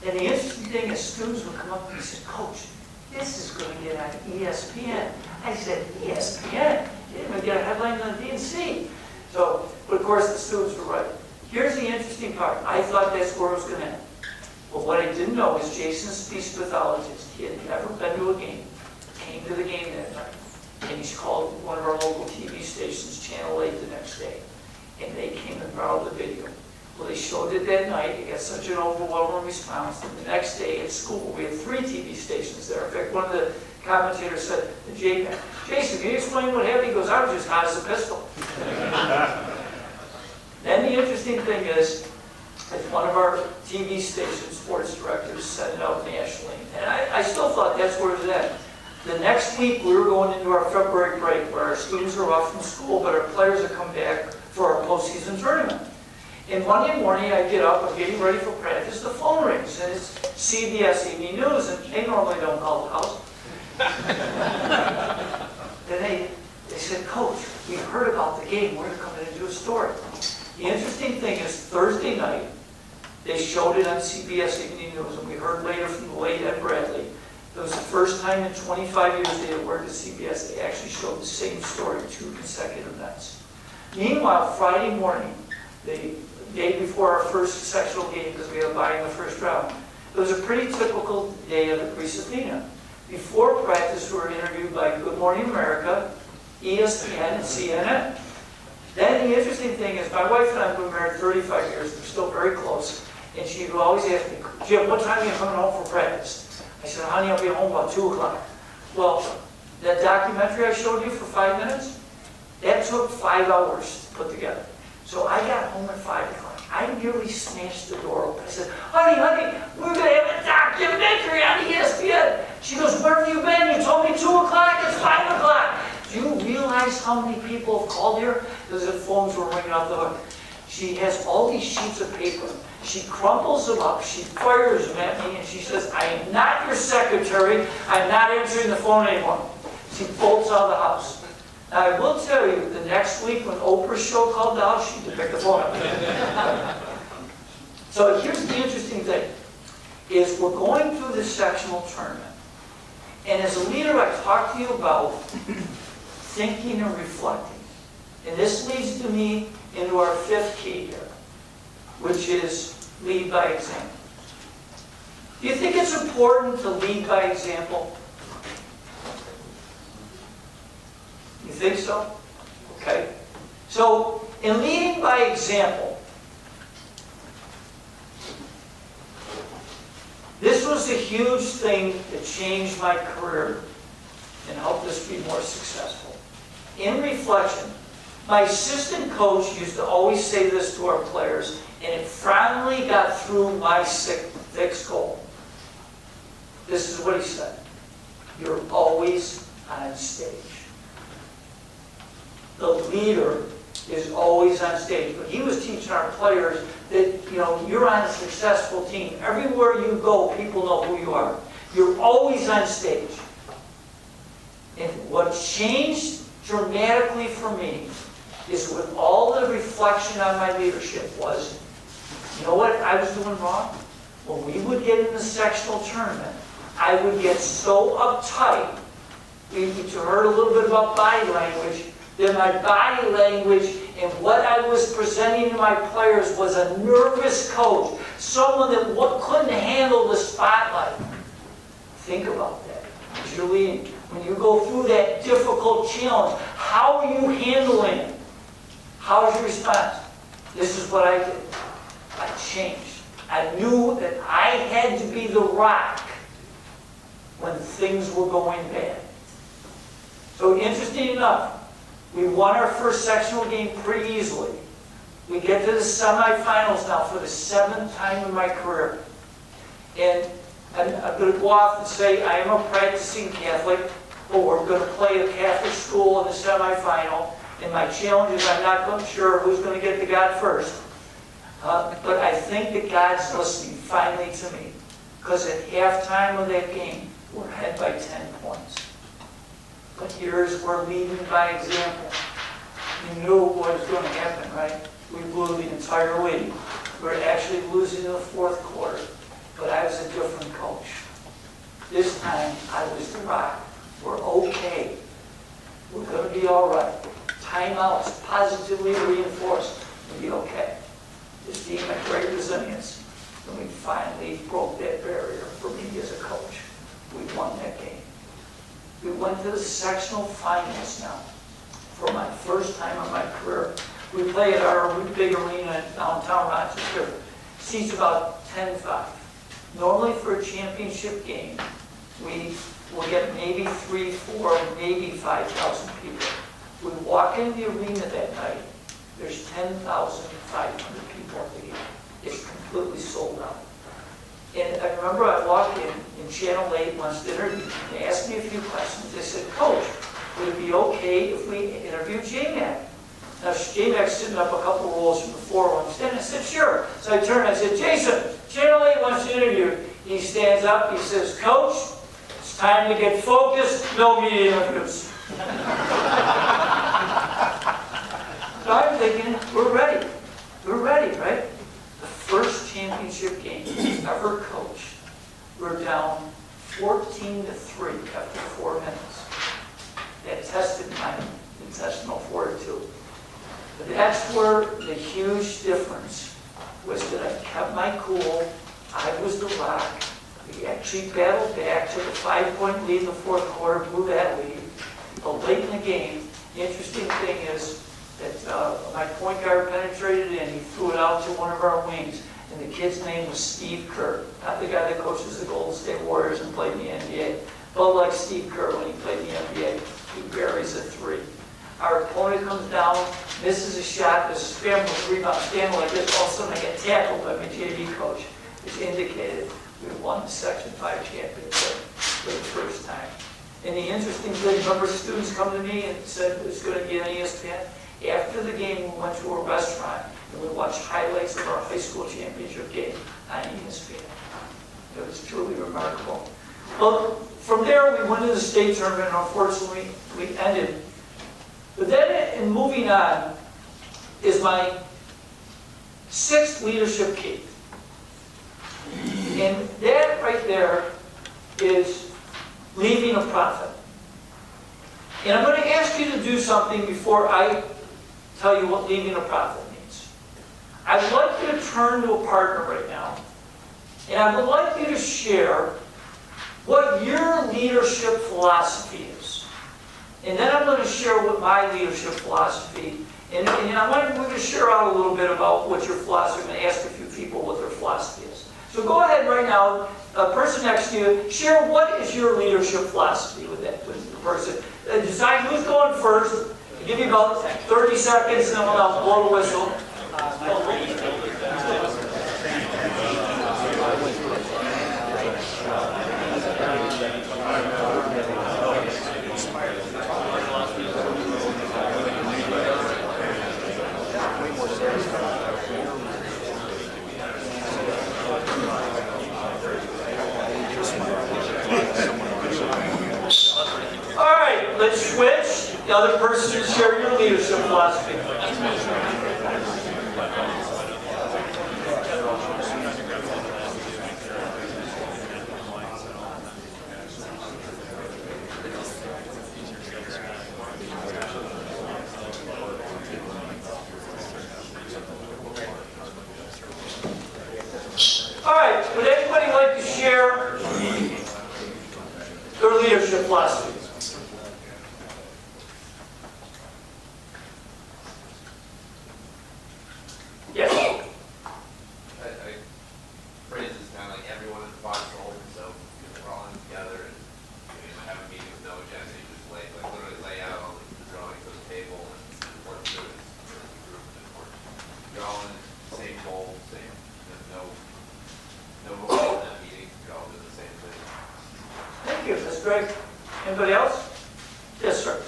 And the interesting thing is students would come up and say, Coach, this is going to get on ESPN. I said, ESPN? You didn't even get a headline on the DNC. So, but of course the students were right. Here's the interesting part. I thought that's where it was going to end. But what I didn't know is Jason's speech pathologist, he had never been to a game, came to the game that night. And he's called one of our local TV stations, Channel 8, the next day. And they came and borrowed the video. Well, they showed it that night. It got such an overwhelming response. And the next day at school, we had 3 TV stations there. In fact, one of the commentators said to JPAC, Jason, can you explain what happened? He goes, I was just hot as a pistol. Then the interesting thing is, that one of our TV station sports directors sent it out nationally. And I still thought that's where it was at. The next week, we were going into our February break, where our students are off from school, but our players have come back for our postseason tournament. And Monday morning, I get up, I'm getting ready for practice, the phone rings, and it's CBS Evening News, and they normally don't call the house. Then they said, Coach, we heard about the game, we're going to come in and do a story. The interesting thing is, Thursday night, they showed it on CBS Evening News, and we heard later from the late Ed Bradley. It was the first time in 25 years they had worked at CBS, they actually showed the same story 2 consecutive nights. Meanwhile, Friday morning, the day before our first sectional game, because we had a bye in the first round, it was a pretty typical day at Greece Athena. Before practice, we were interviewed by Good Morning America, ESPN, and CNN. Then the interesting thing is, my wife and I have been married 35 years, we're still very close, and she would always ask me, Jim, what time are you coming home for practice? I said, honey, I'll be home about 2 o'clock. Well, that documentary I showed you for 5 minutes, that took 5 hours to put together. So I got home at 5 o'clock. I nearly smashed the door open. I said, honey, we're going to have a documentary on ESPN. She goes, where have you been? You told me 2 o'clock, it's 5 o'clock. Do you realize how many people have called here? Because the phones were ringing off the hook. She has all these sheets of paper. She crumples them up. She fires them at me, and she says, I am not your secretary. I'm not answering the phone anymore. She bolts out of the house. Now, I will tell you, the next week when Oprah's show called the house, she did pick the phone up. So here's the interesting thing, is we're going through this sectional tournament. And as a leader, I talk to you about thinking and reflecting. And this leads to me into our 5th key here, which is lead by example. Do you think it's important to lead by example? You think so? Okay. So, in leading by example, this was a huge thing that changed my career and helped us be more successful. In reflection, my assistant coach used to always say this to our players, and it finally got through my thick skull. This is what he said. You're always on stage. The leader is always on stage. But he was teaching our players that, you're on a successful team. Everywhere you go, people know who you are. You're always on stage. And what changed dramatically for me is with all the reflection on my leadership was, you know what I was doing wrong? When we would get in the sectional tournament, I would get so uptight. We heard a little bit about body language. That my body language and what I was presenting to my players was a nervous coach. Someone that couldn't handle the spotlight. Think about that. As you're leading, when you go through that difficult challenge, how are you handling it? How's your response? This is what I did. I changed. I knew that I had to be the rock when things were going bad. So interesting enough, we won our first sectional game pretty easily. We get to the semifinals now for the 7th time in my career. And And I'm going to go off and say, I am a practicing Catholic, but we're going to play a Catholic school in the semifinal. And my challenge is I'm not sure who's going to get to God first. But I think that God's listening finally to me. Because at halftime of that game, we're ahead by 10 points. But here's where leading by example. You knew what was going to happen, right? We blew the entire lead. We were actually losing in the fourth quarter. But I was a different coach. This time, I was the rock. We're okay. We're going to be all right. Timeouts positively reinforced. We'll be okay. This team had great resilience. And we finally broke that barrier for me as a coach. We won that game. We went to the sectional finals now. For my first time in my career. We play at our big arena in downtown Rochester. Seats about 10,500. Normally for a championship game, we will get maybe 3, 4, maybe 5,000 people. We walk in the arena that night, there's 10,500 people at the game. It's completely sold out. And I remember I walked in Channel 8 once dinner, and they asked me a few questions. They said, Coach, would it be okay if we interviewed J-Mac? Now, J-Mac's sitting up a couple rows from the floor. I'm standing. I said, sure. So I turned and I said, Jason, Channel 8 wants to interview you. He stands up. He says, Coach, it's time to get focused. No media interviews. So I'm thinking, we're ready. We're ready, right? The first championship game ever coached. We're down 14-3 after 4 minutes. That tested my intestinal fortitude. But that's where the huge difference was that I kept my cool. I was the rock. We actually battled back to the 5-point lead in the fourth quarter, blew that lead. But late in the game, the interesting thing is that my point guard penetrated in. He threw it out to one of our wings. And the kid's name was Steve Kerr. Not the guy that coaches the Golden State Warriors and played in the NBA. But like Steve Kerr when he played in the NBA, he buries a 3. Our opponent comes down, misses a shot, there's a scramble, rebound, standing like this, all of a sudden I get tackled by my JV coach, which indicated we won the Section 5 championship for the first time. And the interesting thing, remember students come to me and said it was going to be on ESPN? After the game, we went to a restaurant and we watched highlights of our high school championship game on ESPN. It was truly remarkable. Well, from there we went to the state tournament and unfortunately we ended. But then, in moving on, is my 6th leadership key. And that right there is leaving a prophet. And I'm going to ask you to do something before I tell you what leaving a prophet means. I'd like you to turn to a partner right now, and I would like you to share what your leadership philosophy is. And then I'm going to share what my leadership philosophy, and we're going to share out a little bit about what your philosophy, I'm going to ask a few people what their philosophy is. So go ahead right now, a person next to you, share what is your leadership philosophy with the person. Decide who's going first. I'll give you about 30 seconds, and then we'll blow the whistle. All right, let's switch. The other person share your leadership philosophy. All right, would anybody like to share their leadership philosophy? Yes. I phrase is kind of like everyone in the foxhole, so we're all in together and have a meeting with no agenda, you just literally lay out all the drawings on the table and work through it as a group and work. You're all in the same goal, same, no goal in that meeting, you're all doing the same Greg. Anybody else? Yes, sir.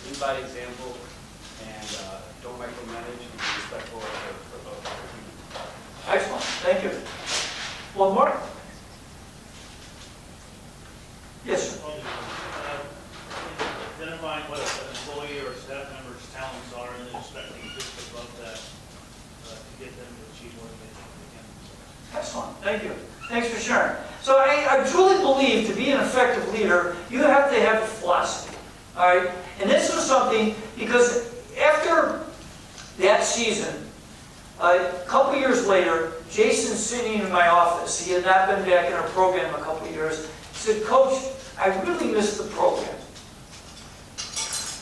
Lead by example and don't micromanage and be respectful of other people. Excellent, thank you. One more? Yes, sir. Identifying what an employee or staff member's talents are and then expecting just above that to get them to achieve what they can. Excellent, thank you. Thanks for sharing. So I truly believe to be an effective leader, you have to have a philosophy. All right? And this was something, because after that season, a couple years later, Jason's sitting in my office. He had not been back in our program a couple years. He said, Coach, I really missed the program.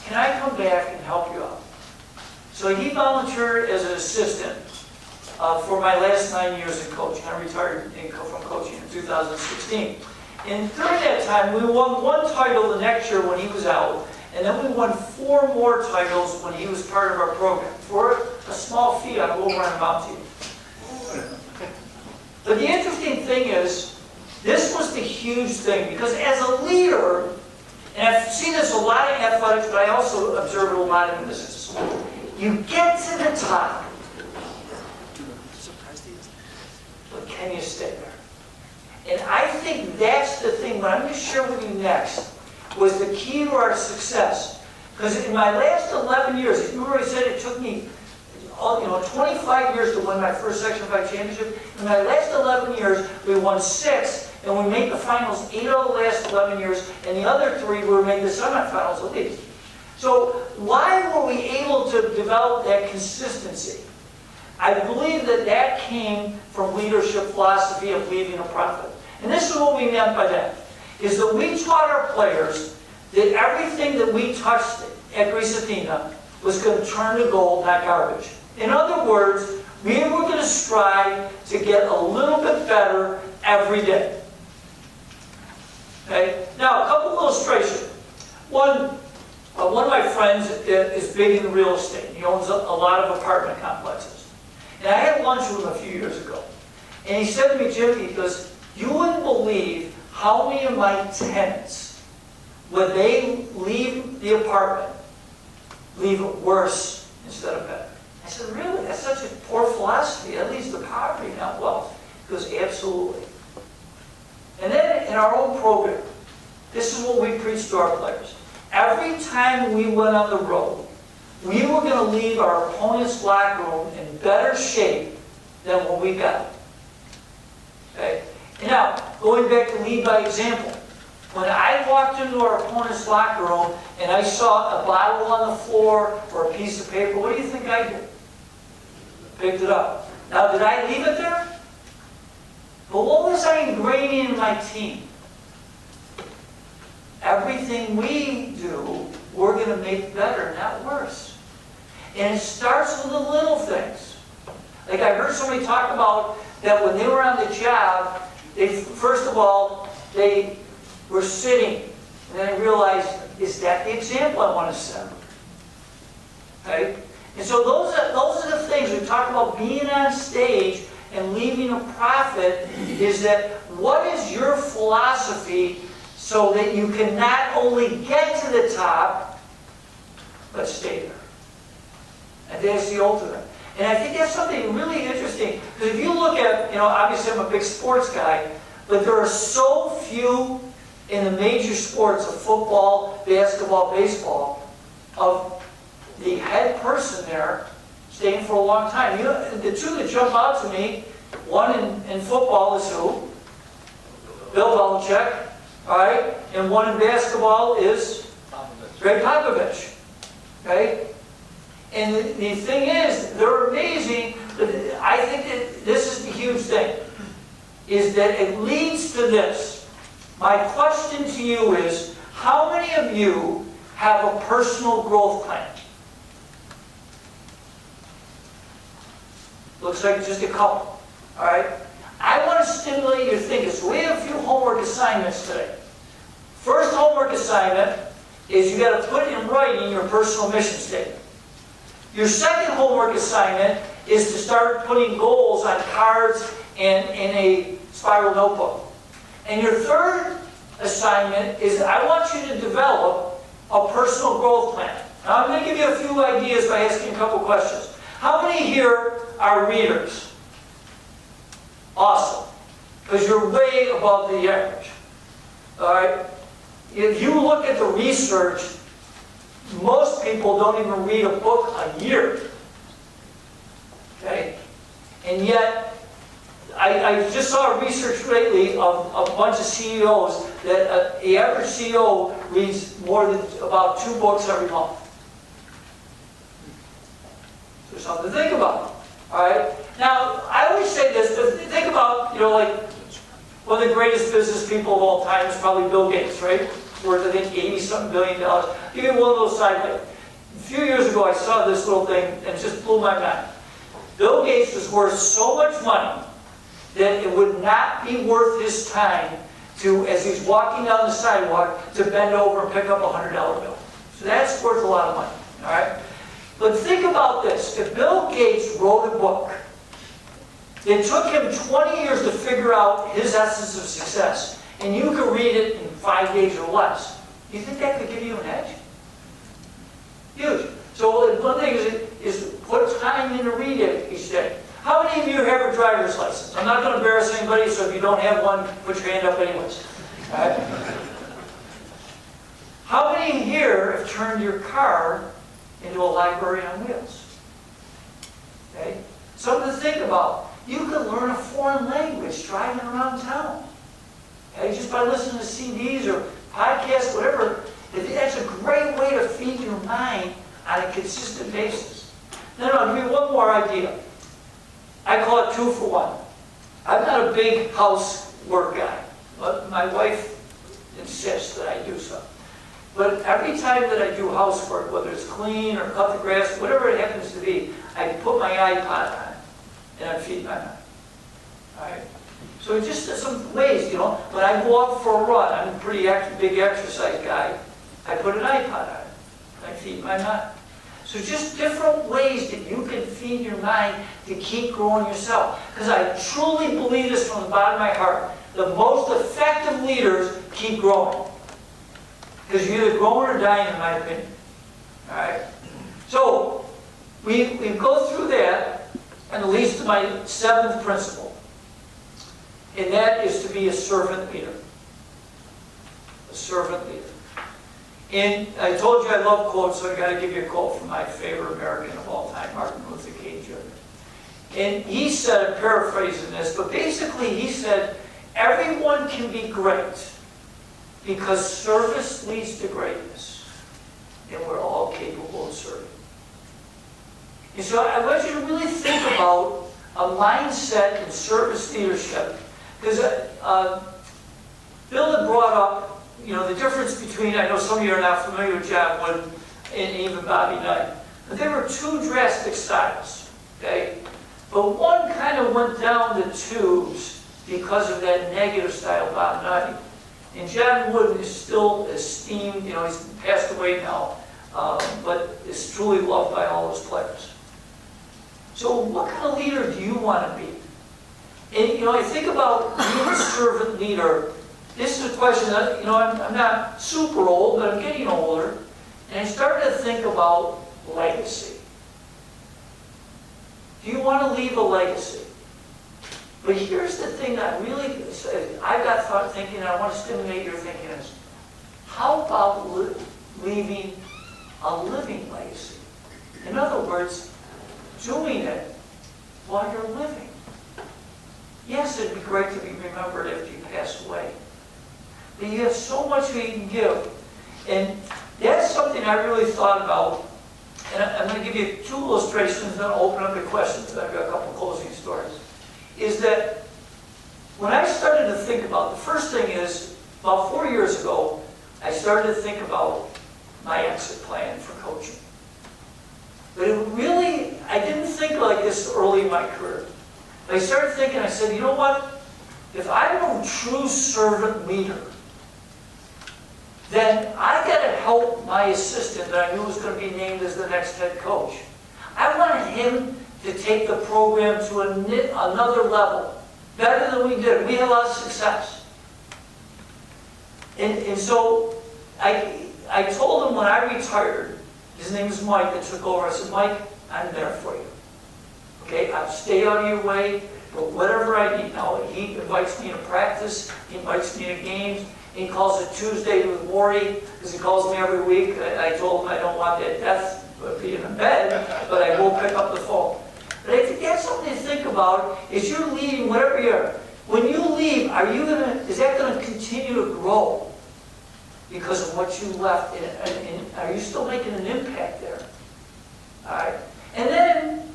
Can I come back and help you out? So he volunteered as an assistant for my last 9 years in coaching. I retired from coaching in 2016. And during that time, we won one title the next year when he was out, and then we won 4 more titles when he was part of our program for a small fee I will run about to you. But the interesting thing is, this was the huge thing, because as a leader, and I've seen this a lot in athletics, but I also observe it a lot in business. You get to the top, but can you stay there? And I think that's the thing, what I'm going to share with you next, was the key to our success. Because in my last 11 years, you already said it took me 25 years to win my first Section 5 championship. In my last 11 years, we won 6, and we made the finals 8 of the last 11 years, and the other 3 we made the semifinals at least. So why were we able to develop that consistency? I believe that came from leadership philosophy of leaving a profit. And this is what we meant by that, is that we taught our players that everything that we touched at Greece Athena was going to turn to gold, not garbage. In other words, we were going to strive to get a little bit better every day. Okay? Now, a couple illustrations. One of my friends is big in real estate. He owns a lot of apartment complexes. And I had lunch with him a few years ago. And he said to me, Jim, he goes, you wouldn't believe how many of my tenants, when they leave the apartment, leave it worse instead of better. I said, really? That's such a poor philosophy. That leads to poverty, not wealth. He goes, absolutely. And then in our own program, this is what we preach to our players. Every time we went on the road, we were going to leave our opponent's locker room in better shape than when we got it. Okay? And now, going back to lead by example, when I walked into our opponent's locker room and I saw a bottle on the floor or a piece of paper, what do you think I did? Picked it up. Now, did I leave it there? But what was I ingraining in my team? Everything we do, we're going to make better, not worse. And it starts with the little things. Like I heard somebody talk about that when they were on the job, first of all, they were sitting. And then I realized, is that the example I want to set? Okay? And so those are the things. We talk about being on stage and leaving a profit, is that what is your philosophy so that you can not only get to the top, but stay there. And that's the ultimate. And I think that's something really interesting. Because if you look at, obviously I'm a big sports guy, but there are so few in the major sports of football, basketball, baseball, of the head person there staying for a long time. The two that jump out to me, one in football is who? Bill Belichick. All right? And one in basketball is Greg Popovich. Okay? And the thing is, they're amazing, but I think that this is the huge thing, is that it leads to this. My question to you is, how many of you have a personal growth plan? Looks like just a couple. All right? I want to stimulate your thinking. So we have a few homework assignments today. First homework assignment is you got to put in writing your personal mission statement. Your second homework assignment is to start putting goals on cards and in a spiral notebook. And your third assignment is I want you to develop a personal growth plan. Now I'm going to give you a few ideas by asking a couple questions. How many here are readers? Awesome. Because you're way above the average. All right? If you look at the research, most people don't even read a book a year. Okay? And yet, I just saw research lately of a bunch of CEOs that the average CEO reads more than about 2 books every month. So something to think about. All right? Now, I always say this, but think about, like, one of the greatest business people of all time is probably Bill Gates, right? Worth, I think, $80-something billion. Give me one of those sideways. A few years ago, I saw this little thing, and it just blew my mind. Bill Gates was worth so much money that it would not be worth his time to, as he's walking down the sidewalk, to bend over and pick up a $100 bill. So that's worth a lot of money, all right? But think about this. If Bill Gates wrote a book, it took him 20 years to figure out his essence of success, and you could read it in 5 days or less. Do you think that could give you an edge? Huge. So one thing is put time in to read it each day. How many of you have a driver's license? I'm not going to embarrass anybody, so if you don't have one, put your hand up anyways. All right? How many here have turned your car into a library on wheels? Okay? Something to think about. You can learn a foreign language driving around town. Okay? Just by listening to CDs or podcasts, whatever. That's a great way to feed your mind on a consistent basis. Now, I'll give you one more idea. I call it 2 for 1. I'm not a big housework guy, but my wife insists that I do so. But every time that I do housework, whether it's clean or cut the grass, whatever it happens to be, I put my iPod on and I feed my mind. All right? So it's just some ways, when I go out for a run, I'm a pretty big exercise guy, I put an iPod on. I feed my mind. So just different ways that you can feed your mind to keep growing yourself. Because I truly believe this from the bottom of my heart. The most effective leaders keep growing. Because you're either growing or dying, in my opinion. All right? So we go through that, and it leads to my 7th principle. And that is to be a servant leader. A servant leader. And I told you I love quotes, so I got to give you a quote from my favorite American of all time, Martin Luther King Jr. And he said, I'm paraphrasing this, but basically he said, everyone can be great because service leads to greatness, and we're all capable of serving. And so I want you to really think about a mindset in service leadership, because Bill had brought up the difference between, I know some of you are not familiar with John Wood and even Bobby Knight, but there were 2 drastic styles, okay? But one kind of went down the tubes because of that negative style of Bob Knight. And John Wood is still esteemed, he's passed away now, but is truly loved by all his players. So what kind of leader do you want to be? And, I think about being a servant leader. This is a question that, I'm not super old, but I'm getting older. And I started to think about legacy. Do you want to leave a legacy? But here's the thing that I got thought thinking, and I want to stimulate your thinking is, how about leaving a living legacy? In other words, doing it while you're living. Yes, it'd be great to be remembered after you pass away. But you have so much that you can give. And that's something I really thought about. And I'm going to give you 2 illustrations, and then I'll open up the questions, and I've got a couple closing stories. Is that when I started to think about, the first thing is, about 4 years ago, I started to think about my exit plan for coaching. But I didn't think like this early in my career. But I started thinking, I said, you know what? If I'm a true servant leader, then I got to help my assistant that I knew was going to be named as the next head coach. I wanted him to take the program to another level, better than we did. We had a lot of success. And so I told him when I retired, his name is Mike, that took over, I said, Mike, I'm there for you. Okay, I'll stay out of your way, but whatever I need. Now, he invites me to practice, he invites me to games, he calls it Tuesday with Maury, because he calls me every week. I told him I don't want that death being in bed, but I will pick up the phone. But I think that's something to think about, is you're leaving, whatever you're, when you leave, is that going to continue to grow because of what you left? And are you still making an impact there? All right. And then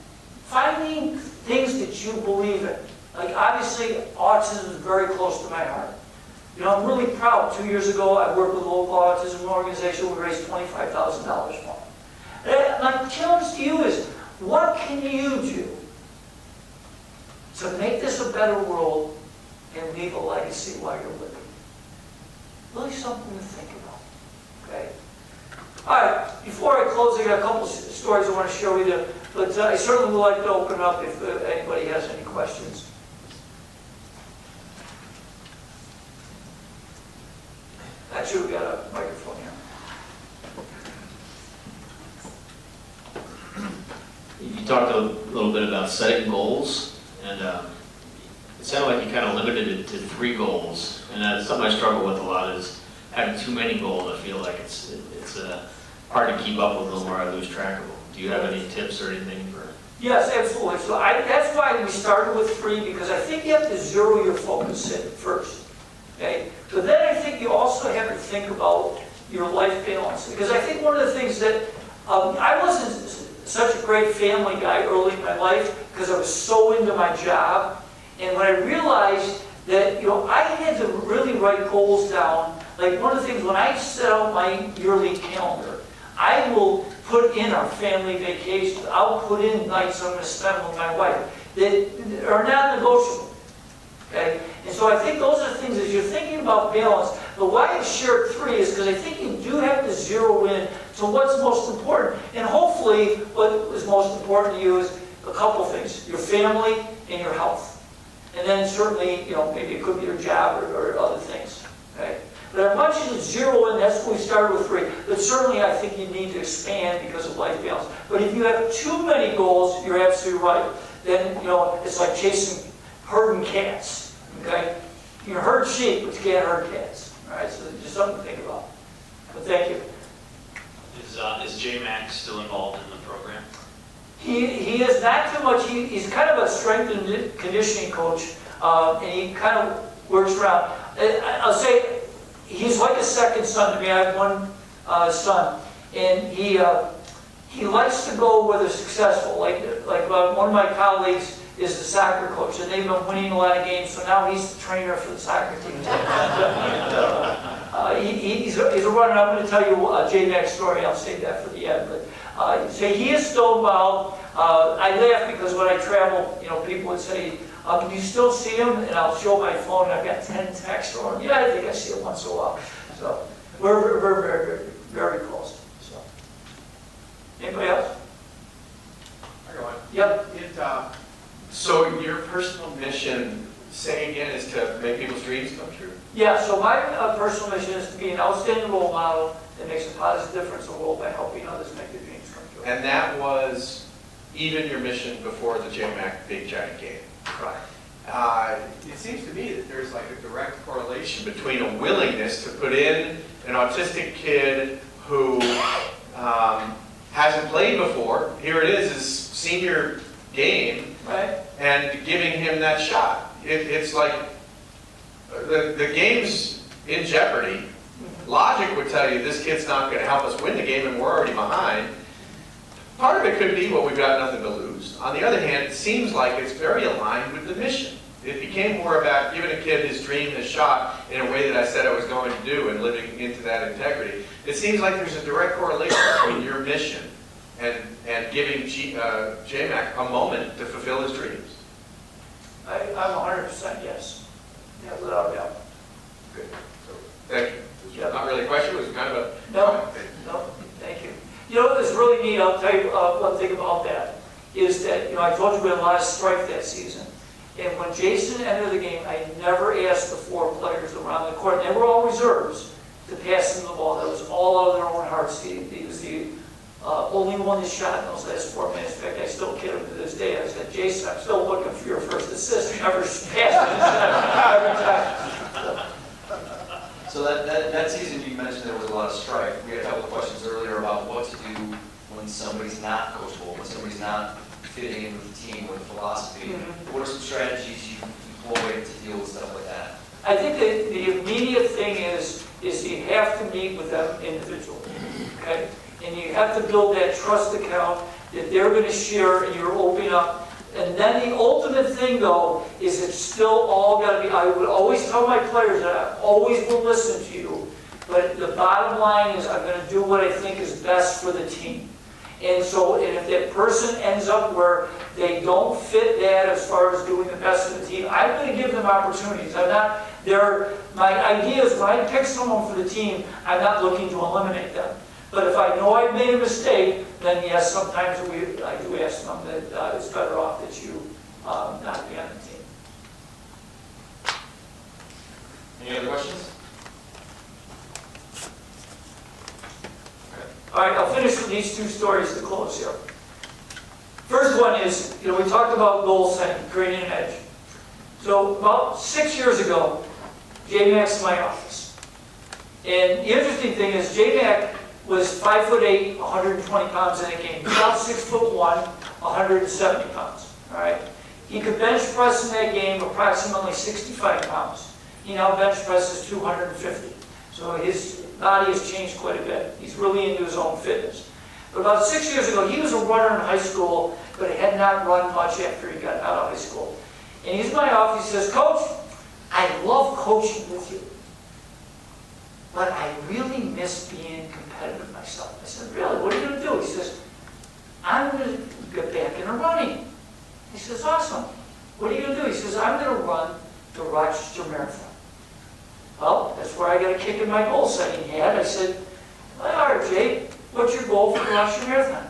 finding things that you believe in. Like obviously, autism is very close to my heart. You know, I'm really proud. 2 years ago, I worked with a local autism organization. We raised $25,000 for them. And my challenge to you is, what can you do to make this a better world and leave a legacy while you're living? Really something to think about. Okay? All right, before I close, I got a couple stories I want to share with you, but I certainly would like to open up if anybody has any questions. Actually, we got a microphone here. You talked a little bit about setting goals, and it sounded like you kind of limited it to 3 goals. And that's something I struggle with a lot, is having too many goals. I feel like it's hard to keep up with them, or I lose track of them. Do you have any tips or anything for? Yes, absolutely. So that's why we started with 3, because I think you have to zero your focus in first. Okay? But then I think you also have to think about your life balance. Because I think one of the things that I wasn't such a great family guy early in my life because I was so into my job. And when I realized that, I had to really write goals down. Like one of the things, when I set out my yearly calendar, I will put in our family vacations. I'll put in nights I'm going to spend with my wife that are not negotiable. Okay? And so I think those are the things, as you're thinking about balance, but why I shared 3 is because I think you do have to zero in to what's most important. And hopefully what is most important to you is a couple things: your family and your health. And then certainly, maybe it could be your job or other things. Okay? But I want you to zero in. That's what we started with 3. But certainly I think you need to expand because of life balance. But if you have too many goals, you're absolutely right. Then, it's like herding cats. Okay? You can herd sheep, but you can't herd cats. All right? So just something to think about. But thank you. Is J-Mac still involved in the program? He is not too much. He's kind of a strength and conditioning coach, and he kind of works around. I'll say he's like a second son to me. I have one son, and he likes to go where they're successful. Like one of my colleagues is the soccer coach, and they've been winning a lot of games, so now he's the trainer for the soccer team. He's a runner. I'm going to tell you a J-Mac story. I'll save that for the end. But so he is still involved. I laugh because when I travel, people would say, do you still see him? And I'll show my phone, and I've got 10 texts from him. Yeah, I think I see him once in a while. So we're very, very, very close. So anybody else? I got one. Yep. So your personal mission, say again, is to make people's dreams come true? Yeah, so my personal mission is to be an outstanding role model that makes a positive difference in the world by helping others make their dreams come true. And that was even your mission before the J-Mac Big Giant Game. Right. It seems to me that there's like a direct correlation between a willingness to put in an autistic kid who hasn't played before. Here it is, his senior game, Right. and giving him that shot. It's like the game's in jeopardy. Logic would tell you this kid's not going to help us win the game, and we're already behind. Part of it could be, well, we've got nothing to lose. On the other hand, it seems like it's very aligned with the mission. It became more about giving a kid his dream, his shot, in a way that I said I was going to do, and living into that integrity. It seems like there's a direct correlation between your mission and giving J-Mac a moment to fulfill his dreams. I'm 100% yes. Yeah, without a doubt. Good. So, thank you. Yeah. Not really a question, it was kind of a... No, thank you. What's really neat, I'll tell you one thing about that, is that, I told you we had a lot of strife that season. And when Jason entered the game, I never asked the 4 players around the court, and they were all reserves, to pass them the ball. That was all out of their own hearts. He was the only one that shot in those last 4 minutes. In fact, I still kid him to this day. I said, Jason, I'm still looking for your first assist. You never passed it every time. So that season you mentioned there was a lot of strife. We had a couple of questions earlier about what to do when somebody's not coachable, when somebody's not fitting in with the team, with philosophy. What are some strategies you employ to deal with stuff like that? I think that the immediate thing is you have to meet with them individually, okay? And you have to build that trust account that they're going to share and you're opening up. And then the ultimate thing, though, is it's still all got to be, I would always tell my players that I always will listen to you, but the bottom line is I'm going to do what I think is best for the team. And so, and if that person ends up where they don't fit that as far as doing the best for the team, I'm going to give them opportunities. I'm not, my idea is when I pick someone for the team, I'm not looking to eliminate them. But if I know I've made a mistake, then yes, sometimes I do ask them that it's better off that you not be on the team. Any other questions? All right, I'll finish with these two stories to close here. First one is, we talked about goal setting, creating an edge. So about 6 years ago, J-Mac's in my office. And the interesting thing is J-Mac was 5'8", 120 pounds in a game. About 6'1", 170 pounds. All right. He could bench press in that game approximately 65 pounds. He now bench presses 250. So his body has changed quite a bit. He's really into his own fitness. But about 6 years ago, he was a runner in high school, but had not run much after he got out of high school. And he's in my office. He says, "Coach, I love coaching with you, but I really miss being competitive myself." I said, "Really? What are you going to do?" He says, "I'm going to get back into running." He says, "Awesome. What are you going to do?" He says, "I'm going to run the Rochester Marathon." Well, that's where I got a kick in my goal setting hat. I said, "All right, Jay, what's your goal for the Rochester Marathon?"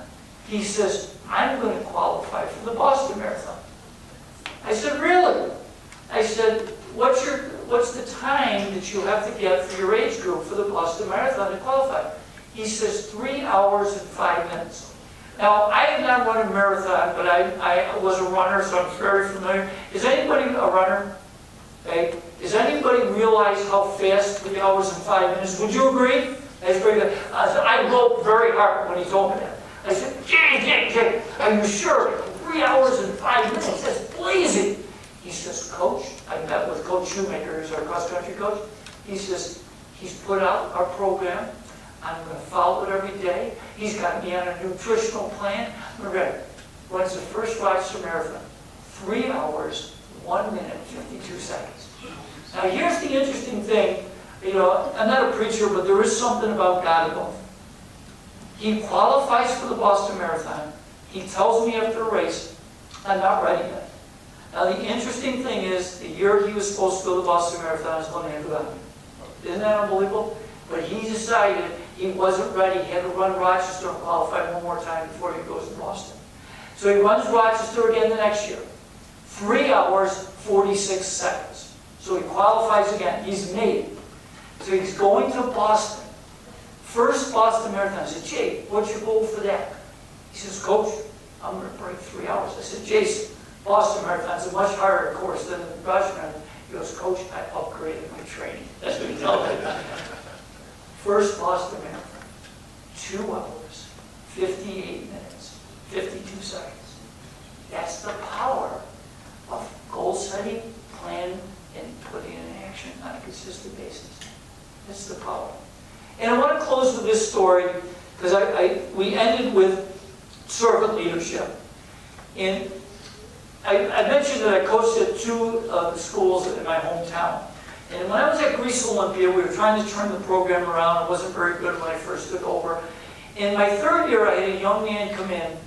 He says, "I'm going to qualify for the Boston Marathon." I said, "Really?" I said, what's the time that you have to get for your age group for the Boston Marathon to qualify?" He says, 3 hours and 5 minutes. Now, I have not run a marathon, but I was a runner, so I'm very familiar. Is anybody a runner? Okay. Does anybody realize how fast 3 hours and 5 minutes? Would you agree? That's very good. I gulped very hard when he told me that. I said, Jay, are you sure? 3 hours and 5 minutes, that's blazing. He says, "Coach," I met with Coach Shoemaker, who's our cross-country coach. He says, "He's put out our program. I'm going to follow it every day. He's got me on a nutritional plan. We're ready." Runs the first Rochester Marathon. 3 hours, 1 minute, 52 seconds. Now here's the interesting thing. I'm not a preacher, but there is something about God above. He qualifies for the Boston Marathon. He tells me after a race, "I'm not ready yet." Now the interesting thing is, the year he was supposed to go to the Boston Marathon is when he ended up. Isn't that unbelievable? But he decided he wasn't ready. He had to run Rochester and qualify one more time before he goes to Boston. So he runs Rochester again the next year. 3 hours, 46 seconds. So he qualifies again. He's made it. So he's going to Boston. First Boston Marathon. I said, "Jay, what's your goal for that?" He says, "Coach, I'm going to break 3 hours." I said, "Jason, Boston Marathon's a much harder course than the Rochester Marathon." He goes, "Coach, I upgraded my training." That's what he tells me. First Boston Marathon, 2 hours, 58 minutes, 52 seconds. That's the power of goal setting, plan, and putting it in action on a consistent basis. That's the power. And I want to close with this story, because we ended with servant leadership. And I mentioned that I coached at 2 of the schools in my hometown. And when I was at Greece Olympia, we were trying to turn the program around. It wasn't very good when I first took over. In my 3rd year, I had a young man come in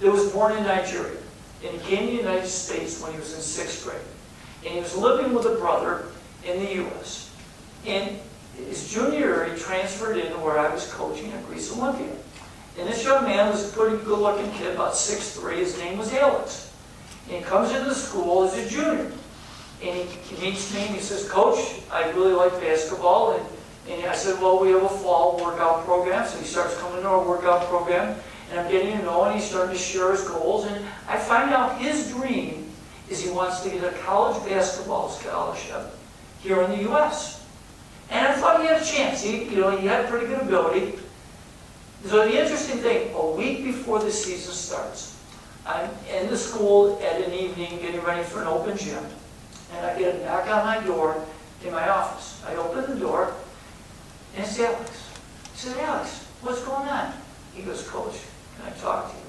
that was born in Nigeria. And he came to the United States when he was in 6th grade. And he was living with a brother in the U.S. And his junior year, he transferred into where I was coaching at Greece Olympia. And this young man was a pretty good-looking kid, about 6'3". His name was Alex. And he comes into the school as a junior. And he meets me and he says, "Coach, I really like basketball, And I said, well, we have a fall workout program. So he starts coming to our workout program, and I'm getting to know him, and he's starting to share his goals. And I find out his dream is he wants to get a college basketball scholarship here in the U.S. And I thought he had a chance. He had pretty good ability. So the interesting thing, a week before the season starts, I'm in the school at an evening getting ready for an open gym, and I get a knock on my door in my office. I open the door, and it's Alex. I said, Alex, what's going on? He goes, Coach, can I talk to you?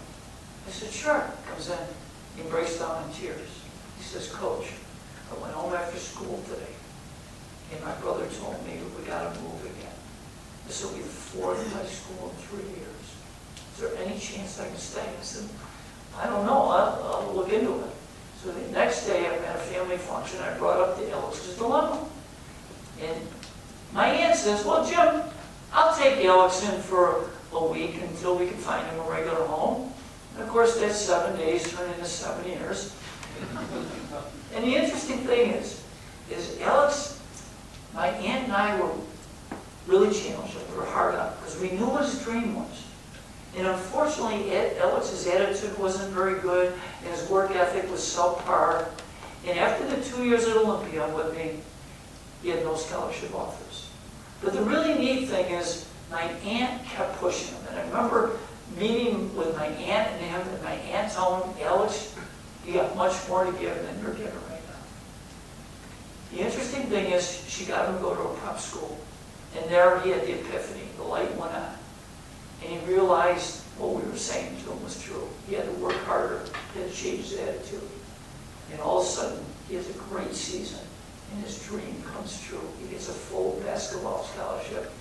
I said, sure. Comes in, he breaks down in tears. He says, Coach, I went home after school today, and my brother told me we got to move again. This will be the fourth high school in 3 years. Is there any chance I can stay? I said, I don't know. I'll look into it. So the next day, I'm at a family function. I brought up the Alex's dilemma. And my aunt says, well, Jim, I'll take Alex in for a week until we can find him a regular home. And of course, that's 7 days turned into 7 years. And the interesting thing is Alex, my aunt and I were really challenged him. We were hard on him because we knew what his dream was. And unfortunately, Alex's attitude wasn't very good, and his work ethic was subpar. And after the 2 years at Olympia with me, he had no scholarship offers. But the really neat thing is my aunt kept pushing him. And I remember meeting with my aunt and him, and my aunt telling him, Alex, you got much more to give than you're giving right now. The interesting thing is she got him to go to a prep school. And there he had the epiphany. The light went on. And he realized what we were saying to him was true. He had to work harder. He had to change his attitude. And all of a sudden, he has a great season. And his dream comes true. He gets a full basketball scholarship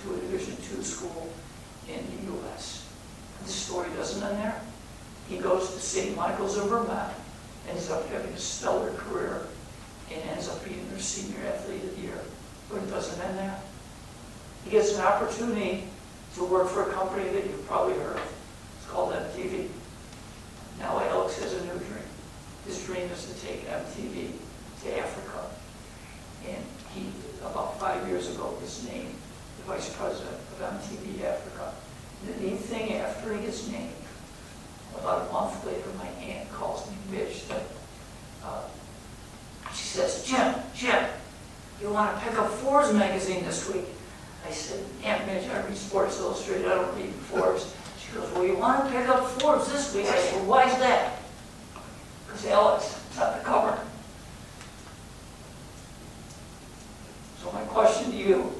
to a Division II school in the U.S. And the story doesn't end there. He goes to St. Michael's in Vermont, ends up having a stellar career, and ends up being their senior athlete of the year. But it doesn't end there. He gets an opportunity to work for a company that you've probably heard of. It's called MTV. Now Alex has a new dream. His dream is to take MTV to Africa. And he, about 5 years ago, was named the Vice President of MTV Africa. And the neat thing, after he gets named, about a month later, my aunt calls me, Mitch, she says, Jim, you want to pick up Forbes magazine this week? I said, Aunt Midge, I read Sports Illustrated, I don't read Forbes. She goes, well, you want to pick up Forbes this week? I said, well, why is that? Because Alex is on the cover. So my question to you,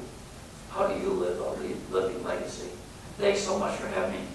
how do you live a living legacy? Thanks so much for having me.